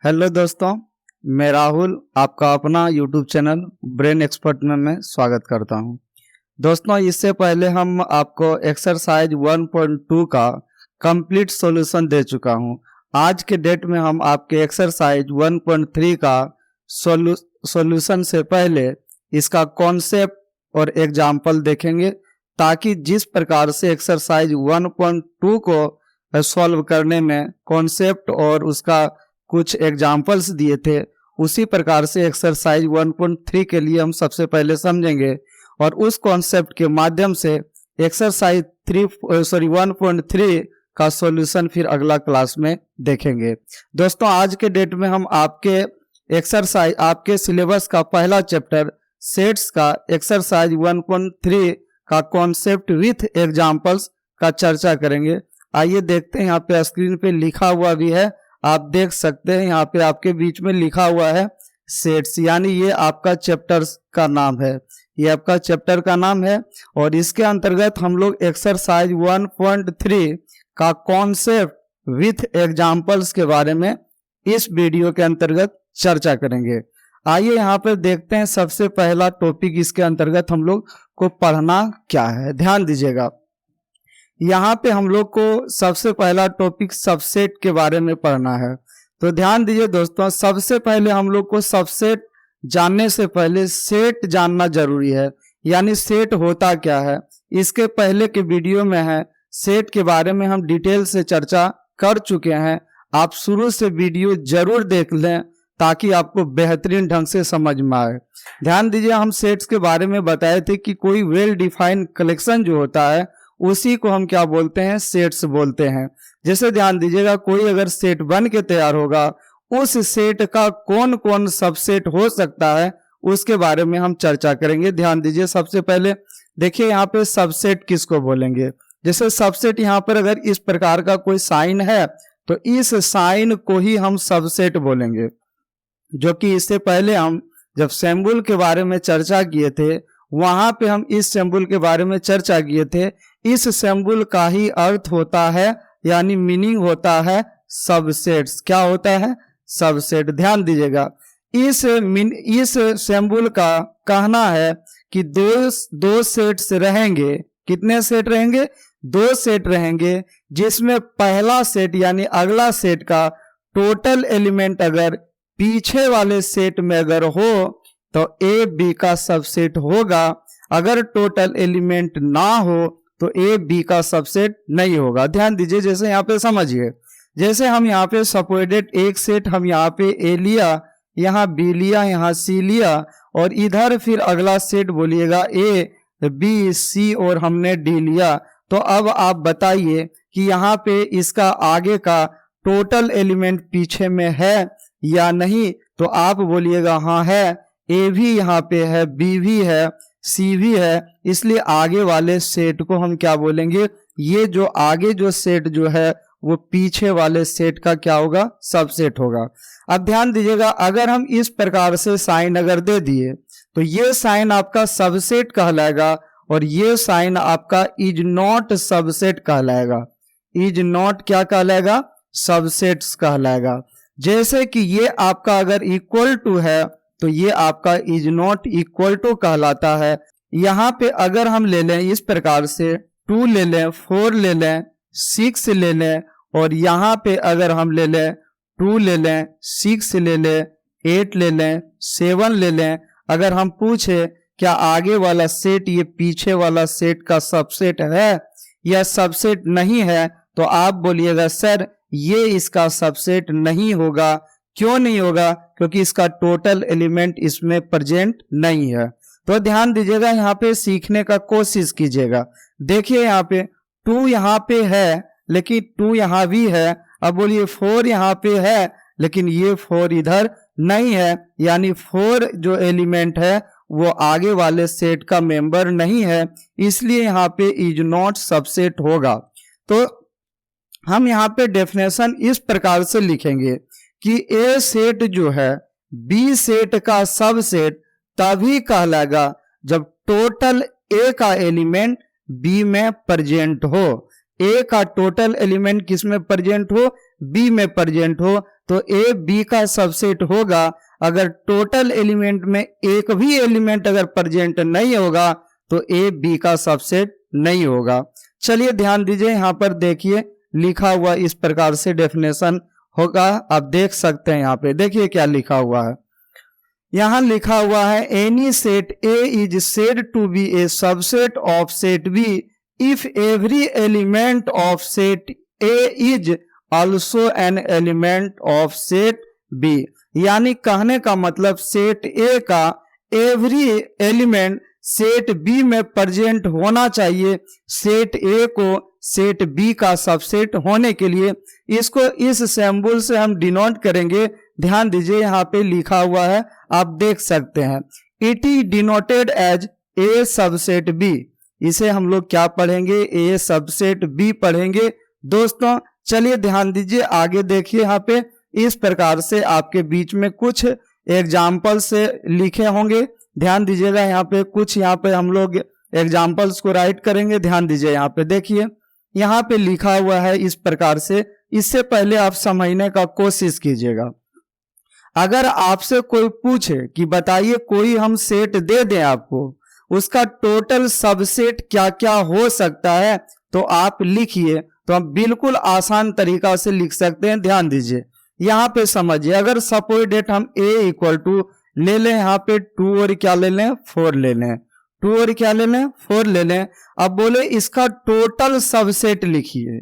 Hello दोस्तों, मैं राहुल आपका अपना यूट्यूब चैनल ब्रेन एक्सपर्ट में मैं स्वागत करता हूं। दोस्तों, इससे पहले हम आपको एक्सरसाइज 1.2 का कंप्लीट सॉल्यूशन दे चुका हूं। आज के डेट में हम आपके एक्सरसाइज 1.3 का सॉल्यूशन से पहले इसका कॉन्सेप्ट और एग्जाम्पल देखेंगे, ताकि जिस प्रकार से एक्सरसाइज 1.2 को सॉल्व करने में कॉन्सेप्ट और उसका कुछ एग्जाम्पल्स दिए थे, उसी प्रकार से एक्सरसाइज 1.3 के लिए हम सबसे पहले समझेंगे और उस कॉन्सेप्ट के माध्यम से एक्सरसाइज 1.3 का सॉल्यूशन फिर अगला क्लास में देखेंगे। दोस्तों, आज के डेट में हम आपके सिलेबस का पहला चैप्टर सेट्स का एक्सरसाइज 1.3 का कॉन्सेप्ट विथ एग्जाम्पल्स का चर्चा करेंगे। आइए देखते हैं, यहाँ पे स्क्रीन पे लिखा हुआ भी है, आप देख सकते हैं। यहाँ पे आपके बीच में लिखा हुआ है सेट्स, यानी ये आपका चैप्टर का नाम है, ये आपका चैप्टर का नाम है। और इसके अंतर्गत हम लोग एक्सरसाइज 1.3 का कॉन्सेप्ट विथ एग्जाम्पल्स के बारे में इस वीडियो के अंतर्गत चर्चा करेंगे। आइए यहाँ पे देखते हैं, सबसे पहला टॉपिक इसके अंतर्गत हम लोग को पढ़ना क्या है। ध्यान दीजिएगा, यहाँ पे हम लोग को सबसे पहला टॉपिक सबसेट के बारे में पढ़ना है। तो ध्यान दीजिए दोस्तों, सबसे पहले हम लोग को सबसेट जानने से पहले सेट जानना जरूरी है, यानी सेट होता क्या है। इसके पहले के वीडियो में है सेट के बारे में हम डिटेल से चर्चा कर चुके हैं। आप शुरू से वीडियो जरूर देख लें ताकि आपको बेहतरीन ढंग से समझ में आए। ध्यान दीजिए, हम सेट्स के बारे में बताए थे कि कोई वेल डिफाइंड कलेक्शन जो होता है उसी को हम क्या बोलते हैं, सेट्स बोलते हैं। जैसे ध्यान दीजिएगा, कोई अगर सेट बन के तैयार होगा, उस सेट का कौन कौन सबसेट हो सकता है उसके बारे में हम चर्चा करेंगे। ध्यान दीजिए, सबसे पहले देखिए यहाँ पे सबसेट किसको बोलेंगे। जैसे सबसेट यहाँ पर अगर इस प्रकार का कोई साइन है तो इस साइन को ही हम सबसेट बोलेंगे, जो कि इससे पहले हम जब सिंबल के बारे में चर्चा किए थे वहां पे हम इस सिंबल के बारे में चर्चा किए थे। इस सिंबल का ही अर्थ होता है, यानी मीनिंग होता है सबसेट्स। क्या होता है? सबसेट। ध्यान दीजिएगा, इस सिंबल का कहना है कि दो सेट्स रहेंगे। कितने सेट रहेंगे? 2 सेट रहेंगे, जिसमें पहला सेट यानी अगला सेट का टोटल एलिमेंट अगर पीछे वाले सेट में अगर हो तो ए बी का सबसेट होगा। अगर टोटल एलिमेंट ना हो तो ए बी का सबसेट नहीं होगा। ध्यान दीजिए, जैसे यहाँ पे समझिए, जैसे हम यहाँ पे सपोर्टेड एक सेट हम यहाँ पे ए लिया, यहाँ बी लिया, यहाँ सी लिया, और इधर फिर अगला सेट बोलिएगा ए बी सी और हमने डी लिया। तो अब आप बताइए कि यहाँ पे इसका आगे का टोटल एलिमेंट पीछे में है या नहीं। तो आप बोलिएगा हाँ है, ए भी यहाँ पे है, बी भी है, सी भी है, इसलिए आगे वाले सेट को हम क्या बोलेंगे? ये जो आगे जो सेट जो है वो पीछे वाले सेट का क्या होगा? सबसेट होगा। अब ध्यान दीजिएगा, अगर हम इस प्रकार से साइन अगर दे दिए तो ये साइन आपका सबसेट कहलाएगा और ये साइन आपका इज नॉट सबसेट कहलाएगा। इज नॉट क्या कहलाएगा? सबसेट्स कहलाएगा। जैसे कि ये आपका अगर इक्वल टू है तो ये आपका इज नॉट इक्वल टू कहलाता है। यहाँ पे अगर हम ले लें इस प्रकार से 2 ले लें, 4 ले लें, 6 ले लें, और यहाँ पे अगर हम ले लें 2 ले लें, 6 ले लें, 8 ले लें, 7 ले लें, अगर हम पूछे क्या आगे वाला सेट ये पीछे वाला सेट का सबसेट है या सबसेट नहीं है, तो आप बोलिएगा सर ये इसका सबसेट नहीं होगा। क्यों नहीं होगा? क्योंकि इसका टोटल एलिमेंट इसमें प्रेजेंट नहीं है। तो ध्यान दीजिएगा, यहाँ पे सीखने का कोशिश कीजिएगा। देखिए यहाँ पे 2 यहाँ पे है लेकिन 2 यहाँ भी है। अब बोलिए 4 यहाँ पे है लेकिन ये 4 इधर नहीं है, यानी 4 जो एलिमेंट है वो आगे वाले सेट का मेंबर नहीं है, इसलिए यहाँ पे इज नॉट सबसेट होगा। तो हम यहाँ पे डेफिनेशन इस प्रकार से लिखेंगे कि ए सेट जो है बी सेट का सबसेट तभी कहलाएगा जब टोटल ए का एलिमेंट बी में प्रेजेंट हो। ए का टोटल एलिमेंट किस में प्रेजेंट हो? बी में प्रेजेंट हो, तो ए बी का सबसेट होगा। अगर टोटल एलिमेंट में एक भी एलिमेंट अगर प्रेजेंट नहीं होगा तो ए बी का सबसेट नहीं होगा। चलिए ध्यान दीजिए, यहाँ पर देखिए लिखा हुआ इस प्रकार से डेफिनेशन होगा। आप देख सकते हैं यहाँ पे देखिए क्या लिखा हुआ है। यहाँ लिखा हुआ है any set A is said to be a subset of set B if every element of set A is also an element of set B. यानी कहने का मतलब सेट ए का एवरी एलिमेंट सेट बी में present होना चाहिए set ए को set B का सबसेट होने के लिए। इसको इस सिंबल से हम डिनोट करेंगे। ध्यान दीजिए यहाँ पे लिखा हुआ है, आप देख सकते हैं it is denoted as A subset B. इसे हम लोग क्या पढ़ेंगे, ए सबसेट बी पढ़ेंगे। दोस्तों चलिए ध्यान दीजिए, आगे देखिए यहाँ पे इस प्रकार से आपके बीच में कुछ एग्जाम्पल से लिखे होंगे। ध्यान दीजिएगा, यहाँ पे कुछ यहाँ पे हम लोग एग्जाम्पल्स को राइट करेंगे। ध्यान दीजिए यहाँ पे देखिए, यहाँ पे लिखा हुआ है इस प्रकार से। इससे पहले आप समझने का कोशिश कीजिएगा। अगर आपसे कोई पूछे कि बताइए कोई हम सेट दे दें आपको, उसका टोटल सबसेट क्या क्या हो सकता है, तो आप लिखिए। तो हम बिल्कुल आसान तरीका से लिख सकते हैं। ध्यान दीजिए यहाँ पे समझिए, अगर सपोज डेट हम a इक्वल टू ले लें, यहाँ पे 2 और क्या ले लें 4 ले लें, 2 और क्या ले लें 4 ले लें। अब बोले इसका टोटल सबसेट लिखिए।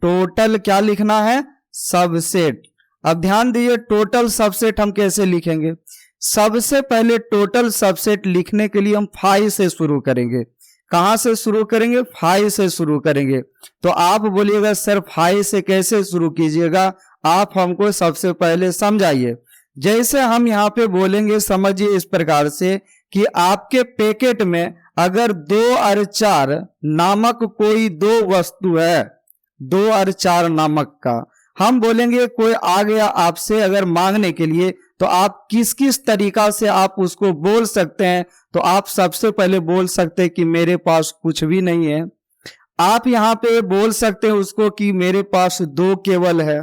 टोटल क्या लिखना है, सबसेट। अब ध्यान दीजिए टोटल सबसेट हम कैसे लिखेंगे। सबसे पहले टोटल सबसेट लिखने के लिए हम 5 से शुरू करेंगे। कहां से शुरू करेंगे, 5 से शुरू करेंगे। तो आप बोलिएगा सर 5 से कैसे शुरू कीजिएगा, आप हमको सबसे पहले समझाइए। जैसे हम यहाँ पे बोलेंगे, समझिए इस प्रकार से कि आपके पैकेट में अगर 2 और 4 नामक कोई 2 वस्तु है, 2 और 4 नामक का, हम बोलेंगे कोई आ गया आपसे अगर मांगने के लिए, तो आप किस किस तरीका से आप उसको बोल सकते हैं। तो आप सबसे पहले बोल सकते हैं कि मेरे पास कुछ भी नहीं है। आप यहाँ पे बोल सकते हैं उसको कि मेरे पास 2 केवल है।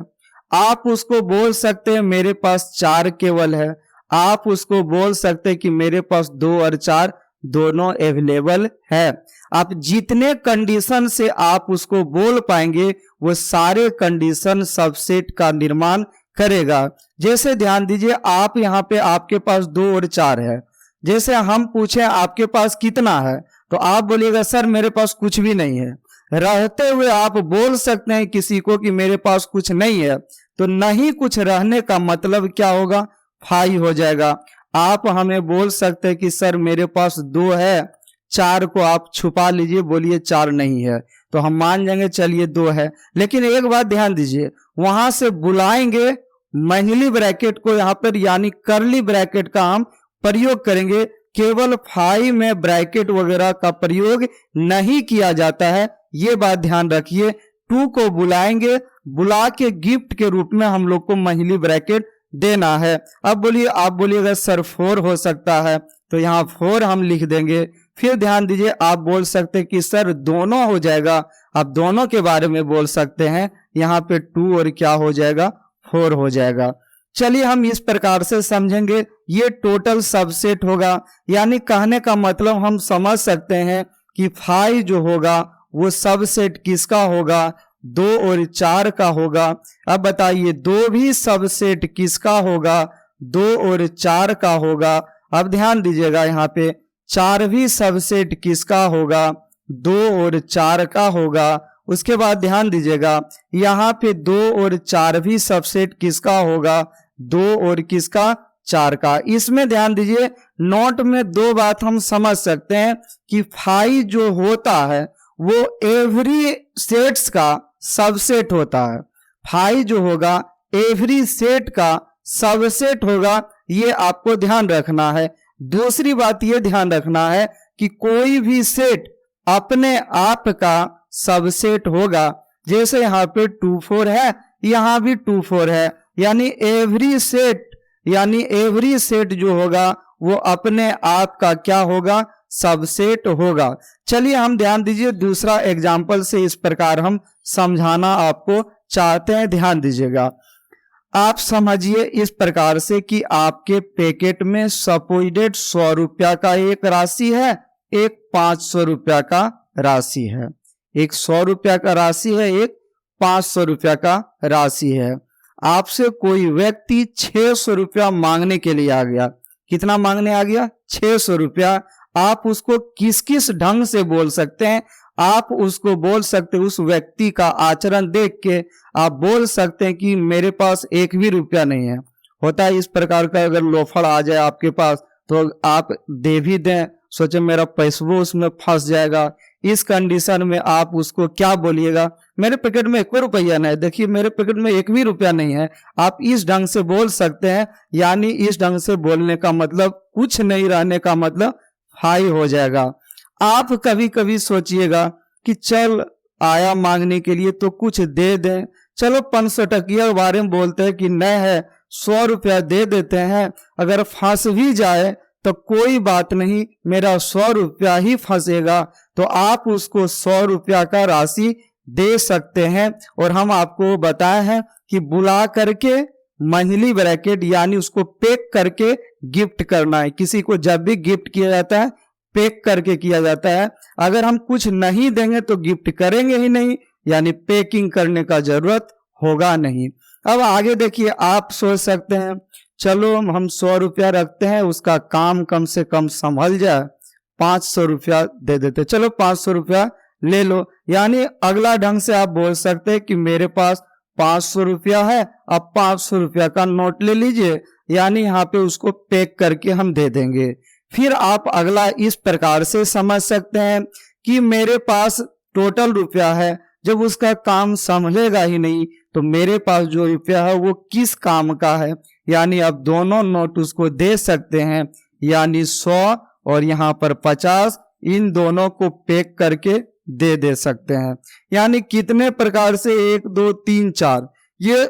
आप उसको बोल सकते हैं मेरे पास 4 केवल है। आप उसको बोल सकते हैं कि मेरे पास 2 और 4 दोनों अवेलेबल है। आप जितने कंडीशन से आप उसको बोल पाएंगे वो सारे कंडीशन सबसेट का निर्माण करेगा। जैसे ध्यान दीजिए, आप यहाँ पे आपके पास 2 और 4 है। जैसे हम पूछे आपके पास कितना है, तो आप बोलिएगा सर मेरे पास कुछ भी नहीं है। रहते हुए आप बोल सकते हैं किसी को कि मेरे पास कुछ नहीं है, तो नहीं कुछ रहने का मतलब क्या होगा, 5 हो जाएगा। आप हमें बोल सकते हैं कि सर मेरे पास 2 है, 4 को आप छुपा लीजिए, बोलिए 4 नहीं है, तो हम मान जाएंगे चलिए 2 है। लेकिन एक बात ध्यान दीजिए, वहां से बुलाएंगे महिली ब्रैकेट को यहाँ पर, यानी करली ब्रैकेट का हम प्रयोग करेंगे। केवल 5 में ब्रैकेट वगैरह का प्रयोग नहीं किया जाता है, ये बात ध्यान रखिए। 2 को बुलाएंगे, बुला के गिफ्ट के रूप में हम लोग को महिली ब्रैकेट देना है। अब बोलिए, आप बोलिएगा सर 4 हो सकता है, तो यहाँ 4 हम लिख देंगे। फिर ध्यान दीजिए, आप बोल सकते हैं कि सर दोनों हो जाएगा। आप दोनों के बारे में बोल सकते हैं, यहाँ पे 2 और क्या हो जाएगा 4 हो जाएगा। चलिए हम इस प्रकार से समझेंगे, ये टोटल सबसेट होगा। यानी कहने का मतलब हम समझ सकते हैं कि 5 जो होगा वो सबसेट किसका होगा, 2 और 4 का होगा। अब बताइए 2 भी सबसेट किसका होगा, 2 और 4 का होगा। अब ध्यान दीजिएगा यहाँ पे 4 भी सबसेट किसका होगा, 2 और 4 का होगा। उसके बाद ध्यान दीजिएगा यहाँ पे 2 और 4 भी सबसेट किसका होगा, 2 और किसका 4 का। इसमें ध्यान दीजिए नोट में 2 बात हम समझ सकते हैं कि 5 जो होता है वो एवरी सेट्स का सबसेट होता है। 5 जो होगा एवरी सेट का सबसेट होगा, ये आपको ध्यान रखना है। दूसरी बात ये ध्यान रखना है कि कोई भी सेट अपने आप का सबसेट होगा। जैसे यहाँ पे 2 4 है, यहाँ भी 2 4 है, यानी एवरी सेट जो होगा वो अपने आप का क्या होगा, सबसेट होगा। चलिए हम ध्यान दीजिए दूसरा एग्जाम्पल से इस प्रकार हम समझाना आपको चाहते हैं। ध्यान दीजिएगा, आप समझिए इस प्रकार से कि आपके पैकेट में सपोजिटेड 100 रुपया का एक राशि है, एक 500 रुपया का राशि है। एक 100 रुपया का राशि है, एक 500 रुपया का राशि है। आपसे कोई व्यक्ति 600 रुपया मांगने के लिए आ गया। कितना मांगने आ गया? 600 रुपया। आप उसको किस किस ढंग से बोल सकते हैं? आप उसको बोल सकते हैं, उस व्यक्ति का आचरण देख के आप बोल सकते हैं कि मेरे पास एक भी रुपया नहीं है। होता है इस प्रकार का, अगर लोफड़ आ जाए आपके पास तो आप दे भी दें, सोचे मेरा पैसा उसमें फंस जाएगा। इस कंडीशन में आप उसको क्या बोलिएगा? मेरे पैकेट में एक भी रुपया नहीं है, देखिए मेरे पैकेट में एक भी रुपया नहीं है। आप इस ढंग से बोल सकते हैं। यानी इस ढंग से बोलने का मतलब कुछ नहीं रहने का मतलब हाई हो जाएगा। आप कभी कभी सोचिएगा कि चल आया मांगने के लिए तो कुछ दे दें, चलो 500 टकिया के बारे में बोलते हैं कि नहीं है, 100 रुपया दे देते हैं। अगर फंस भी जाए तो कोई बात नहीं, मेरा 100 रुपया ही फंसेगा। तो आप उसको 100 रुपया का राशि दे सकते हैं। और हम आपको बताए हैं कि बुला करके मंथली ब्रैकेट यानी उसको पैक करके गिफ्ट करना है। किसी को जब भी गिफ्ट किया जाता है पैक करके किया जाता है। अगर हम कुछ नहीं देंगे तो गिफ्ट करेंगे ही नहीं, यानी पैकिंग करने का जरूरत होगा नहीं। अब आगे देखिए, आप सोच सकते हैं चलो हम 100 रुपया रखते हैं, उसका काम कम से कम संभल जाए, 500 रुपया दे देते, चलो 500 रुपया ले लो। यानी अगला ढंग से आप बोल सकते हैं कि मेरे पास 500 रुपया है, अब 500 रुपया का नोट ले लीजिए, यानी यहाँ पे उसको पैक करके हम दे देंगे। फिर आप अगला इस प्रकार से समझ सकते हैं कि मेरे पास टोटल रुपया है, जब उसका काम संभलेगा ही नहीं तो मेरे पास जो रुपया है वो किस काम का है। यानी अब दोनों नोट उसको दे सकते हैं, यानी 100 और यहाँ पर 50, इन दोनों को पैक करके दे सकते हैं। यानी कितने प्रकार से 1 2 3 4 ये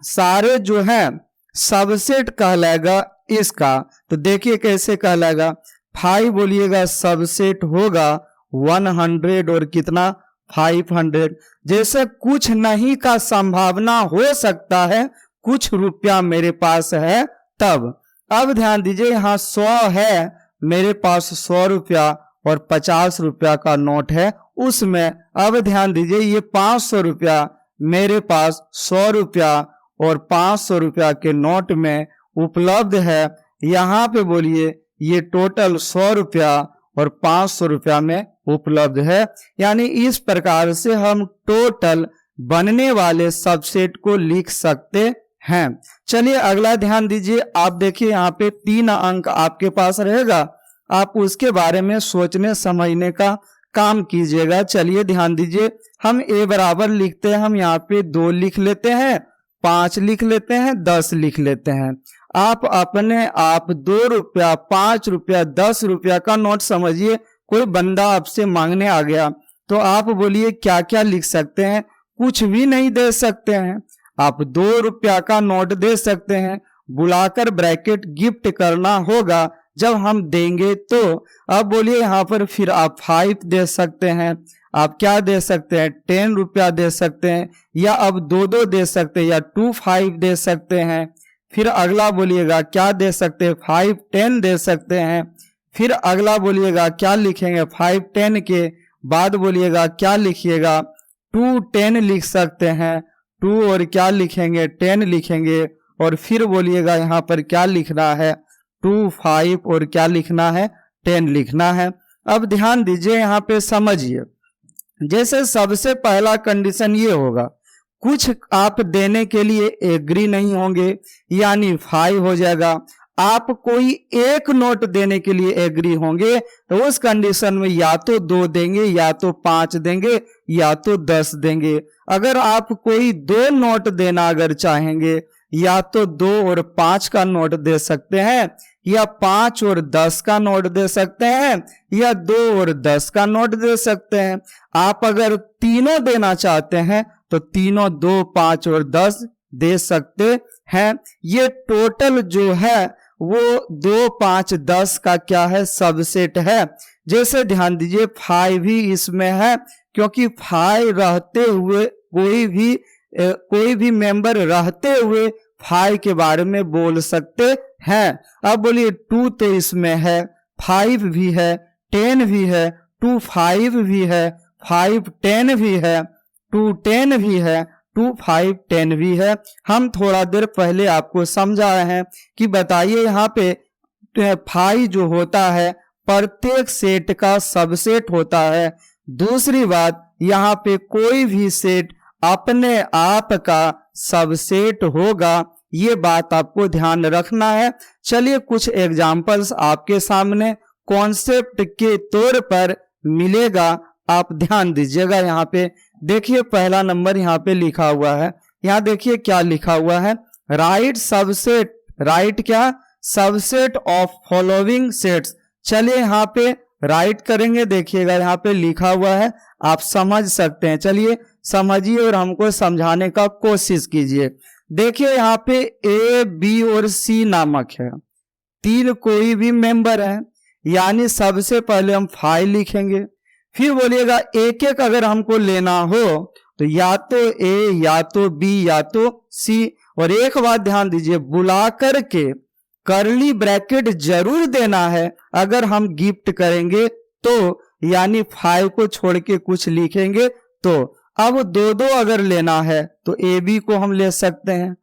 सारे जो है सबसेट कहलाएगा इसका। तो देखिए कैसे कहलाएगा, 5 बोलिएगा सबसेट होगा 100 और कितना 500। जैसे कुछ नहीं का संभावना हो सकता है, कुछ रुपया मेरे पास है तब। अब ध्यान दीजिए यहाँ 100 है मेरे पास, 100 रुपया और 50 रुपया का नोट है उसमें। अब ध्यान दीजिए ये 500 रुपया मेरे पास 100 रुपया और 500 रुपया के नोट में उपलब्ध है। यहाँ पे बोलिए ये टोटल 100 रुपया और 500 रुपया में उपलब्ध है। यानी इस प्रकार से हम टोटल बनने वाले सबसेट को लिख सकते हैं। चलिए अगला ध्यान दीजिए, आप देखिए यहाँ पे 3 अंक आपके पास रहेगा, आप उसके बारे में सोचने समझने का काम कीजिएगा। चलिए ध्यान दीजिए, हम ए बराबर लिखते हैं, हम यहाँ पे 2 लिख लेते हैं, 5 लिख लेते हैं, 10 लिख लेते हैं। आप अपने आप 2 रुपया 5 रुपया 10 रुपया का नोट समझिए, कोई बंदा आपसे मांगने आ गया तो आप बोलिए क्या क्या लिख सकते हैं? कुछ भी नहीं दे सकते हैं। आप 2 रुपया का नोट दे सकते हैं, बुलाकर ब्रैकेट गिफ्ट करना होगा जब हम देंगे तो। अब बोलिए यहाँ पर फिर आप 5 दे सकते हैं, आप क्या दे सकते हैं 10 रुपया दे सकते हैं, या अब 2 दे सकते हैं, या 2 5 दे सकते हैं। फिर अगला बोलिएगा क्या दे सकते हैं 5 10 दे सकते हैं। फिर अगला बोलिएगा क्या लिखेंगे 5 10 के बाद बोलिएगा क्या लिखिएगा 2 10 लिख सकते हैं, 2 और क्या लिखेंगे 10 लिखेंगे। और फिर बोलिएगा यहाँ पर क्या लिखना है 2 5 और क्या लिखना है 10 लिखना है। अब ध्यान दीजिए यहाँ पे समझिए, जैसे सबसे पहला कंडीशन ये होगा, कुछ आप देने के लिए एग्री नहीं होंगे यानी 5 हो जाएगा। आप कोई एक नोट देने के लिए एग्री होंगे तो उस कंडीशन में या तो 2 देंगे, या तो 5 देंगे, या तो 10 देंगे। अगर आप कोई 2 नोट देना अगर चाहेंगे, या तो 2 और 5 का नोट दे सकते हैं, या 5 और 10 का नोट दे सकते हैं, या 2 और 10 का नोट दे सकते हैं। आप अगर तीनों देना चाहते हैं तो तीनों 2 5 और 10 दे सकते हैं। ये टोटल जो है वो 2 5 10 का क्या है सबसेट है। जैसे ध्यान दीजिए 5 भी इसमें है, क्योंकि 5 रहते हुए कोई भी कोई भी मेंबर रहते हुए 5 के बारे में बोल सकते हैं। अब बोलिए 2 तो इसमें है, 5 भी है, 10 भी है, 2 5 भी है, 5 10 भी है, 2 10 भी है, 2 5 10 भी है। हम थोड़ा देर पहले आपको समझा रहे हैं कि बताइए यहाँ पे 5 जो होता है प्रत्येक सेट का सबसेट होता है। दूसरी बात, यहाँ पे कोई भी सेट अपने आप का सबसेट होगा, ये बात आपको ध्यान रखना है। चलिए कुछ एग्जाम्पल्स आपके सामने कॉन्सेप्ट के तौर पर मिलेगा, आप ध्यान दीजिएगा। यहाँ पे देखिए पहला नंबर यहाँ पे लिखा हुआ है, यहाँ देखिए क्या लिखा हुआ है, राइट सबसेट, राइट क्या, सबसेट ऑफ फॉलोइंग सेट्स। चलिए यहाँ पे राइट करेंगे, देखिएगा यहाँ पे लिखा हुआ है, आप समझ सकते हैं। चलिए समझिए और हमको समझाने का कोशिश कीजिए। देखिए यहाँ पे ए बी और सी नामक है, 3 कोई भी मेंबर है, यानी सबसे पहले हम 5 लिखेंगे। फिर बोलिएगा एक एक अगर हमको लेना हो तो या तो ए या तो बी या तो सी। और एक बात ध्यान दीजिए, बुला करके करली ब्रैकेट जरूर देना है अगर हम गिफ्ट करेंगे तो, यानी 5 को छोड़ के कुछ लिखेंगे तो। अब 2-2 अगर लेना है तो ए बी को हम ले सकते हैं,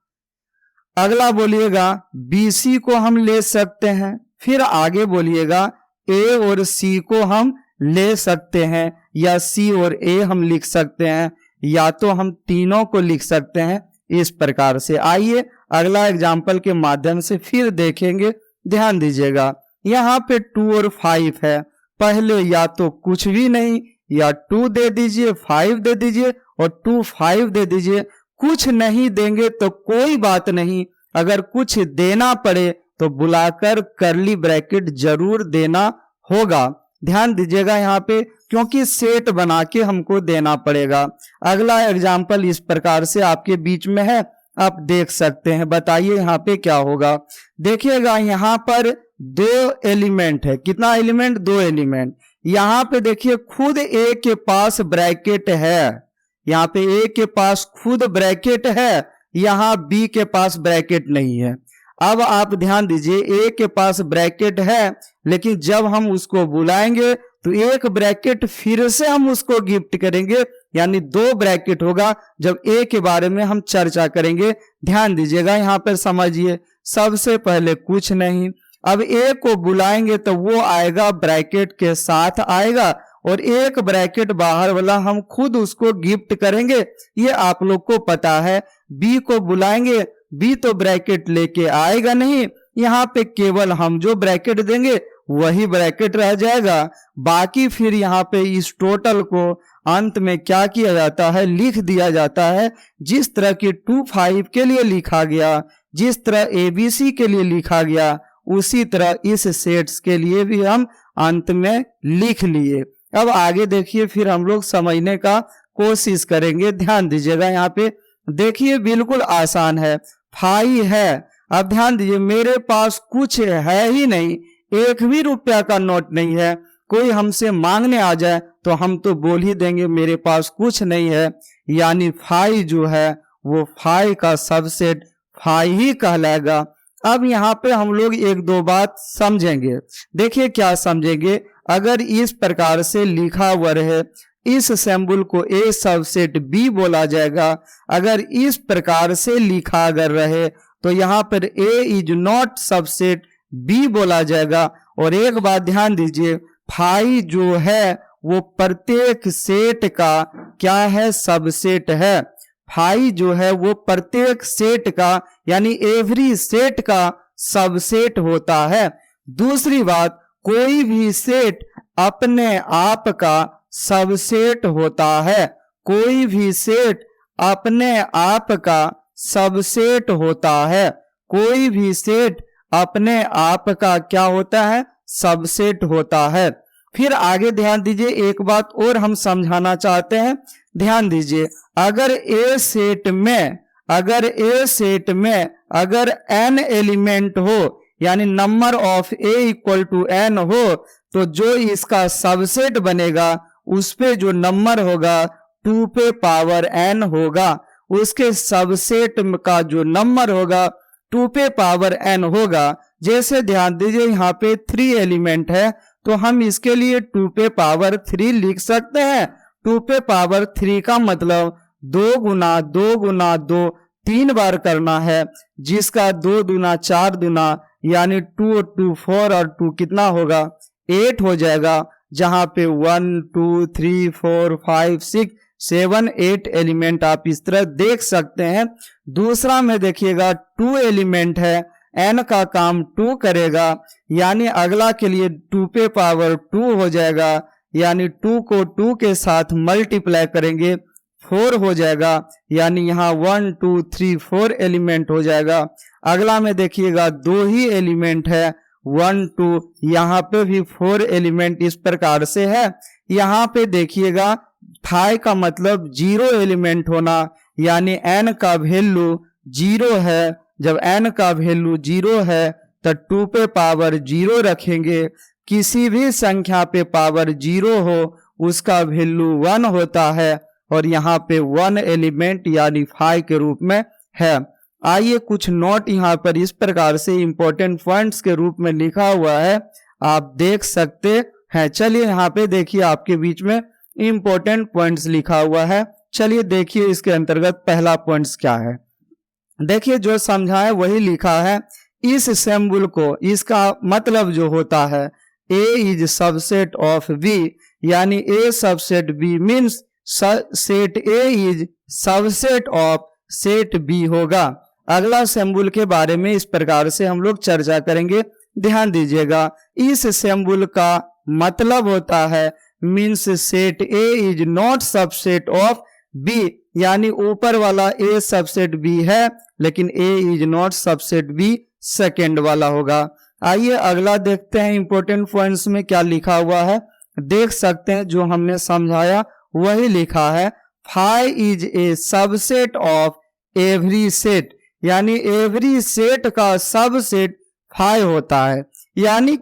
अगला बोलिएगा बी सी को हम ले सकते हैं, फिर आगे बोलिएगा ए और सी को हम ले सकते हैं, या सी और ए हम लिख सकते हैं, या तो हम तीनों को लिख सकते हैं। इस प्रकार से आइए अगला एग्जाम्पल के माध्यम से फिर देखेंगे, ध्यान दीजिएगा। यहाँ पे 2 और 5 है, पहले या तो कुछ भी नहीं, या 2 दे दीजिए, 5 दे दीजिए और 2 5 दे दीजिए। कुछ नहीं देंगे तो कोई बात नहीं, अगर कुछ देना पड़े तो बुलाकर करली ब्रैकेट जरूर देना होगा। ध्यान दीजिएगा यहाँ पे, क्योंकि सेट बना के हमको देना पड़ेगा। अगला एग्जाम्पल इस प्रकार से आपके बीच में है, आप देख सकते हैं। बताइए यहाँ पे क्या होगा। देखिएगा यहाँ पर 2 एलिमेंट है, कितना एलिमेंट, 2 एलिमेंट। यहाँ पे देखिए खुद ए के पास ब्रैकेट है, यहाँ पे ए के पास खुद ब्रैकेट है, यहाँ बी के पास ब्रैकेट नहीं है। अब आप ध्यान दीजिए, ए के पास ब्रैकेट है, लेकिन जब हम उसको बुलाएंगे तो एक ब्रैकेट फिर से हम उसको गिफ्ट करेंगे, यानी 2 ब्रैकेट होगा जब ए के बारे में हम चर्चा करेंगे। ध्यान दीजिएगा यहाँ पर, समझिए। सबसे पहले कुछ नहीं, अब ए को बुलाएंगे तो वो आएगा ब्रैकेट के साथ आएगा, और एक ब्रैकेट बाहर वाला हम खुद उसको गिफ्ट करेंगे, ये आप लोग को पता है। बी को बुलाएंगे, बी तो ब्रैकेट लेके आएगा नहीं, यहाँ पे केवल हम जो ब्रैकेट देंगे वही ब्रैकेट रह जाएगा। बाकी फिर यहाँ पे इस टोटल को अंत में क्या किया जाता है, लिख दिया जाता है। जिस तरह की 2 5 के लिए लिखा गया, जिस तरह ABC के लिए लिखा गया, उसी तरह इस सेट्स के लिए भी हम अंत में लिख लिए। अब आगे देखिए, फिर हम लोग समझने का कोशिश करेंगे। ध्यान दीजिएगा यहाँ पे, देखिए बिल्कुल आसान है। 5 है, अब ध्यान दीजिए मेरे पास कुछ है ही नहीं, 1 भी रुपया का नोट नहीं है। कोई हमसे मांगने आ जाए तो हम तो बोल ही देंगे मेरे पास कुछ नहीं है, यानी 5 जो है वो 5 का सबसेट 5 ही कहलाएगा। अब यहाँ पे हम लोग 1-2 बात समझेंगे। देखिए क्या समझेंगे, अगर इस प्रकार से लिखा हुआ रहे, इस सिंबल को ए सबसेट बी बोला जाएगा। अगर इस प्रकार से लिखा अगर रहे तो यहाँ पर ए इज नॉट सबसेट बी बोला जाएगा। और एक बात ध्यान दीजिए, 5 जो है वो प्रत्येक सेट का क्या है, सबसेट है। 5 जो है वो प्रत्येक सेट का, यानी एवरी सेट का सबसेट होता है। दूसरी बात, कोई भी सेट अपने आप का सबसेट होता है, कोई भी सेट अपने आप का सबसेट होता है, कोई भी सेट अपने आप का क्या होता है, सबसेट होता है। फिर आगे ध्यान दीजिए, एक बात और हम समझाना चाहते हैं। ध्यान दीजिए, अगर ए सेट में अगर n एलिमेंट हो, यानी number of A equal to n हो, तो जो इसका सबसेट बनेगा उस पे जो नंबर होगा 2 पे पावर n होगा। उसके सबसेट का जो नंबर होगा 2 पे पावर n होगा। जैसे ध्यान दीजिए यहाँ पे 3 एलिमेंट है तो हम इसके लिए 2 पे पावर 3 लिख सकते हैं। 2 पे पावर 3 का मतलब 2 गुना 2 गुना 2 3 बार करना है, जिसका 2 दूना 4 दूना यानी 2 2 4 और 2 कितना होगा 8 हो जाएगा। जहां पे 1 2 3 4 5 6 7 8 एलिमेंट आप इस तरह देख सकते हैं। दूसरा में देखिएगा 2 एलिमेंट है, n का काम 2 करेगा, यानी अगला के लिए 2 पे पावर 2 हो जाएगा, यानी 2 को 2 के साथ मल्टीप्लाई करेंगे 4 हो जाएगा, यानी यहाँ 1 2 3 4 एलिमेंट हो जाएगा। अगला में देखिएगा 2 ही एलिमेंट है 1 2, यहाँ पे भी 4 एलिमेंट इस प्रकार से है। यहाँ पे देखिएगा 5 का मतलब 0 एलिमेंट होना, यानी n का वैल्यू 0 है। जब n का वैल्यू 0 है तो 2 पे पावर 0 रखेंगे। किसी भी संख्या पे पावर 0 हो उसका वैल्यू 1 होता है और यहाँ पे 1 एलिमेंट यानी 5 के रूप में है। आइए कुछ नोट यहाँ पर इस प्रकार से इंपॉर्टेंट पॉइंट्स के रूप में लिखा हुआ है, आप देख सकते हैं। चलिए यहाँ पे देखिए आपके बीच में इंपॉर्टेंट पॉइंट्स लिखा हुआ है। चलिए देखिए इसके अंतर्गत पहला पॉइंट्स क्या है। देखिए जो समझा है वही लिखा है। इस सिंबल को, इसका मतलब जो होता है A is subset of B, यानी A subset B means set A is subset of set B होगा। अगला सिंबल के बारे में इस प्रकार से हम लोग चर्चा करेंगे, ध्यान दीजिएगा। इस सिंबल का मतलब होता है means set A is not subset of B, यानी ऊपर वाला A सबसेट B है लेकिन A is not subset B second वाला होगा। आइए अगला देखते हैं इंपॉर्टेंट पॉइंट्स में क्या लिखा हुआ है। देख सकते हैं जो हमने समझाया वही लिखा है। 5 is a subset of every set, यानी एवरी सेट का सबसेट 5 होता है। यानी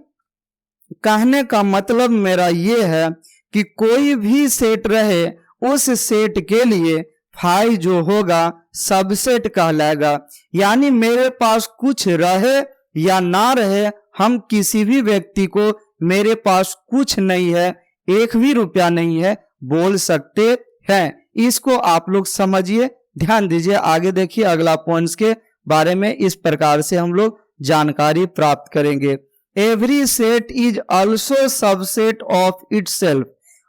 कहने का मतलब मेरा ये है कि कोई भी सेट रहे उस सेट के लिए 5 जो होगा सबसेट कहलाएगा। यानी मेरे पास कुछ रहे या ना रहे, हम किसी भी व्यक्ति को मेरे पास कुछ नहीं है, 1 भी रुपया नहीं है बोल सकते हैं। इसको आप लोग समझिए, ध्यान दीजिए। आगे देखिए अगला पॉइंट्स के बारे में इस प्रकार से हम लोग जानकारी प्राप्त करेंगे। Every set is also subset of itself.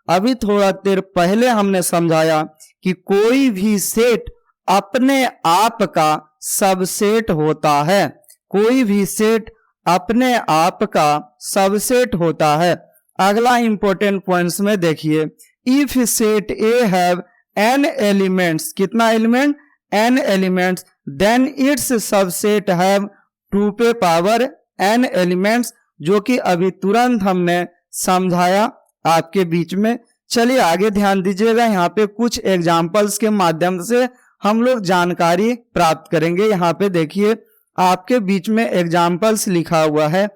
अभी थोड़ा देर पहले हमने समझाया कि कोई भी सेट अपने आप का सबसेट होता है। कोई भी सेट अपने आप का सबसेट होता है। अगला इंपॉर्टेंट पॉइंट्स में देखिए, if set A have n elements, कितना element n elements, then its subset have 2 पे पावर n एलिमेंट्स, जो कि अभी तुरंत हमने समझाया आपके बीच में। चलिए आगे ध्यान दीजिएगा, यहाँ पे कुछ एग्जाम्पल्स के माध्यम से हम लोग जानकारी प्राप्त करेंगे। यहाँ पे देखिए आपके बीच में एग्जाम्पल्स लिखा हुआ है।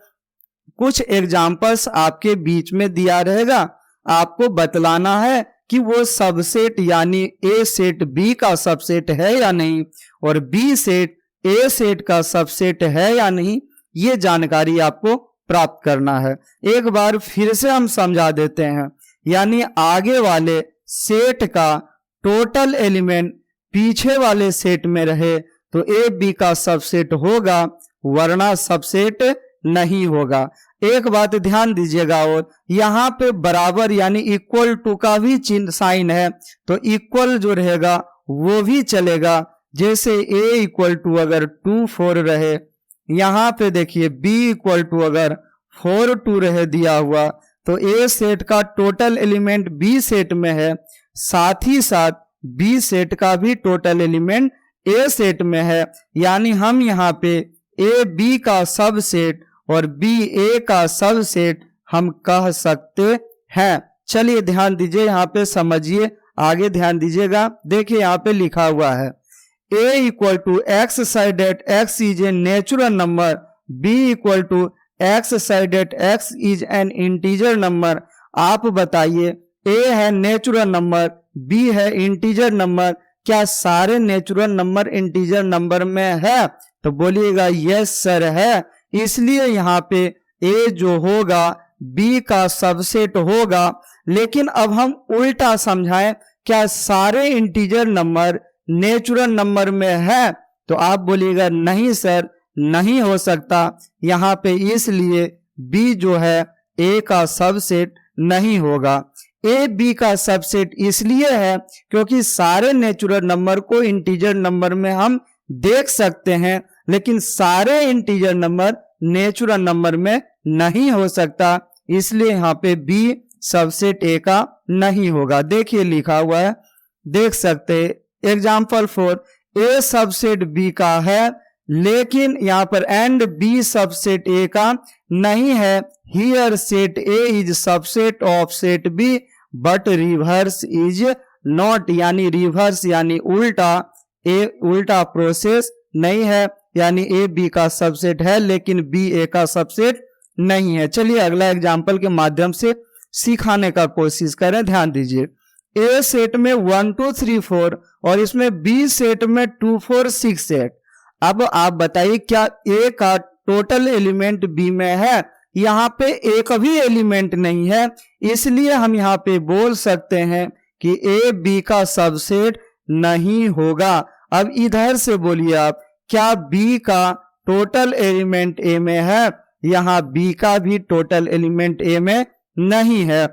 कुछ एग्जाम्पल्स आपके बीच में दिया रहेगा, आपको बतलाना है कि वो सबसेट यानी ए सेट बी का सबसेट है या नहीं और बी सेट ए सेट का सबसेट है या नहीं, ये जानकारी आपको प्राप्त करना है। एक बार फिर से हम समझा देते हैं, यानी आगे वाले सेट का टोटल एलिमेंट पीछे वाले सेट में रहे तो ए बी का सबसेट होगा, वरना सबसेट नहीं होगा। एक बात ध्यान दीजिएगा, और यहाँ पे बराबर यानी इक्वल टू का भी चिन्ह साइन है तो इक्वल जो रहेगा वो भी चलेगा। जैसे a इक्वल टू अगर 2 4 रहे, यहाँ पे देखिए b इक्वल टू अगर 4 2 रहे दिया हुआ, तो a सेट का टोटल एलिमेंट b सेट में है, साथ ही साथ b सेट का भी टोटल एलिमेंट a सेट में है। यानी हम यहाँ पे a b का सबसेट और b a का सबसेट हम कह सकते हैं। चलिए ध्यान दीजिए, यहाँ पे समझिए, आगे ध्यान दीजिएगा। देखिए यहाँ पे लिखा हुआ है a equal to x such that x is a natural number, b equal to x such that x is an integer number. आप बताइए, a है नेचुरल नंबर, b है इंटीजर नंबर, क्या सारे नेचुरल नंबर इंटीजर नंबर में है? तो बोलिएगा यस सर है, इसलिए यहाँ पे ए जो होगा बी का सबसेट होगा। लेकिन अब हम उल्टा समझाएं, क्या सारे इंटीजर नंबर नेचुरल नंबर में है? तो आप बोलिएगा नहीं सर, नहीं हो सकता यहाँ पे, इसलिए बी जो है ए का सबसेट नहीं होगा। ए बी का सबसेट इसलिए है क्योंकि सारे नेचुरल नंबर को इंटीजर नंबर में हम देख सकते हैं, लेकिन सारे इंटीजर नंबर नेचुरल नंबर में नहीं हो सकता, इसलिए यहाँ पे बी सबसेट ए का नहीं होगा। देखिए लिखा हुआ है, देख सकते एग्जाम्पल 4, ए सबसेट बी का है, लेकिन यहाँ पर एंड बी सबसेट ए का नहीं है। Here set A is subset of set B but reverse is not, यानी रिवर्स यानी उल्टा, ए उल्टा प्रोसेस नहीं है, यानी ए बी का सबसेट है लेकिन बी ए का सबसेट नहीं है। चलिए अगला एग्जाम्पल के माध्यम से सिखाने का कोशिश करें। ध्यान दीजिए, ए सेट में 1 2 3 4 और इसमें बी सेट में 2 4 6 8। अब आप बताइए क्या ए का टोटल एलिमेंट बी में है? यहाँ पे एक भी एलिमेंट नहीं है, इसलिए हम यहाँ पे बोल सकते हैं कि ए बी का सबसेट नहीं होगा। अब इधर से बोलिए आप, क्या बी का टोटल एलिमेंट ए में है? यहाँ बी का भी टोटल एलिमेंट ए में नहीं है,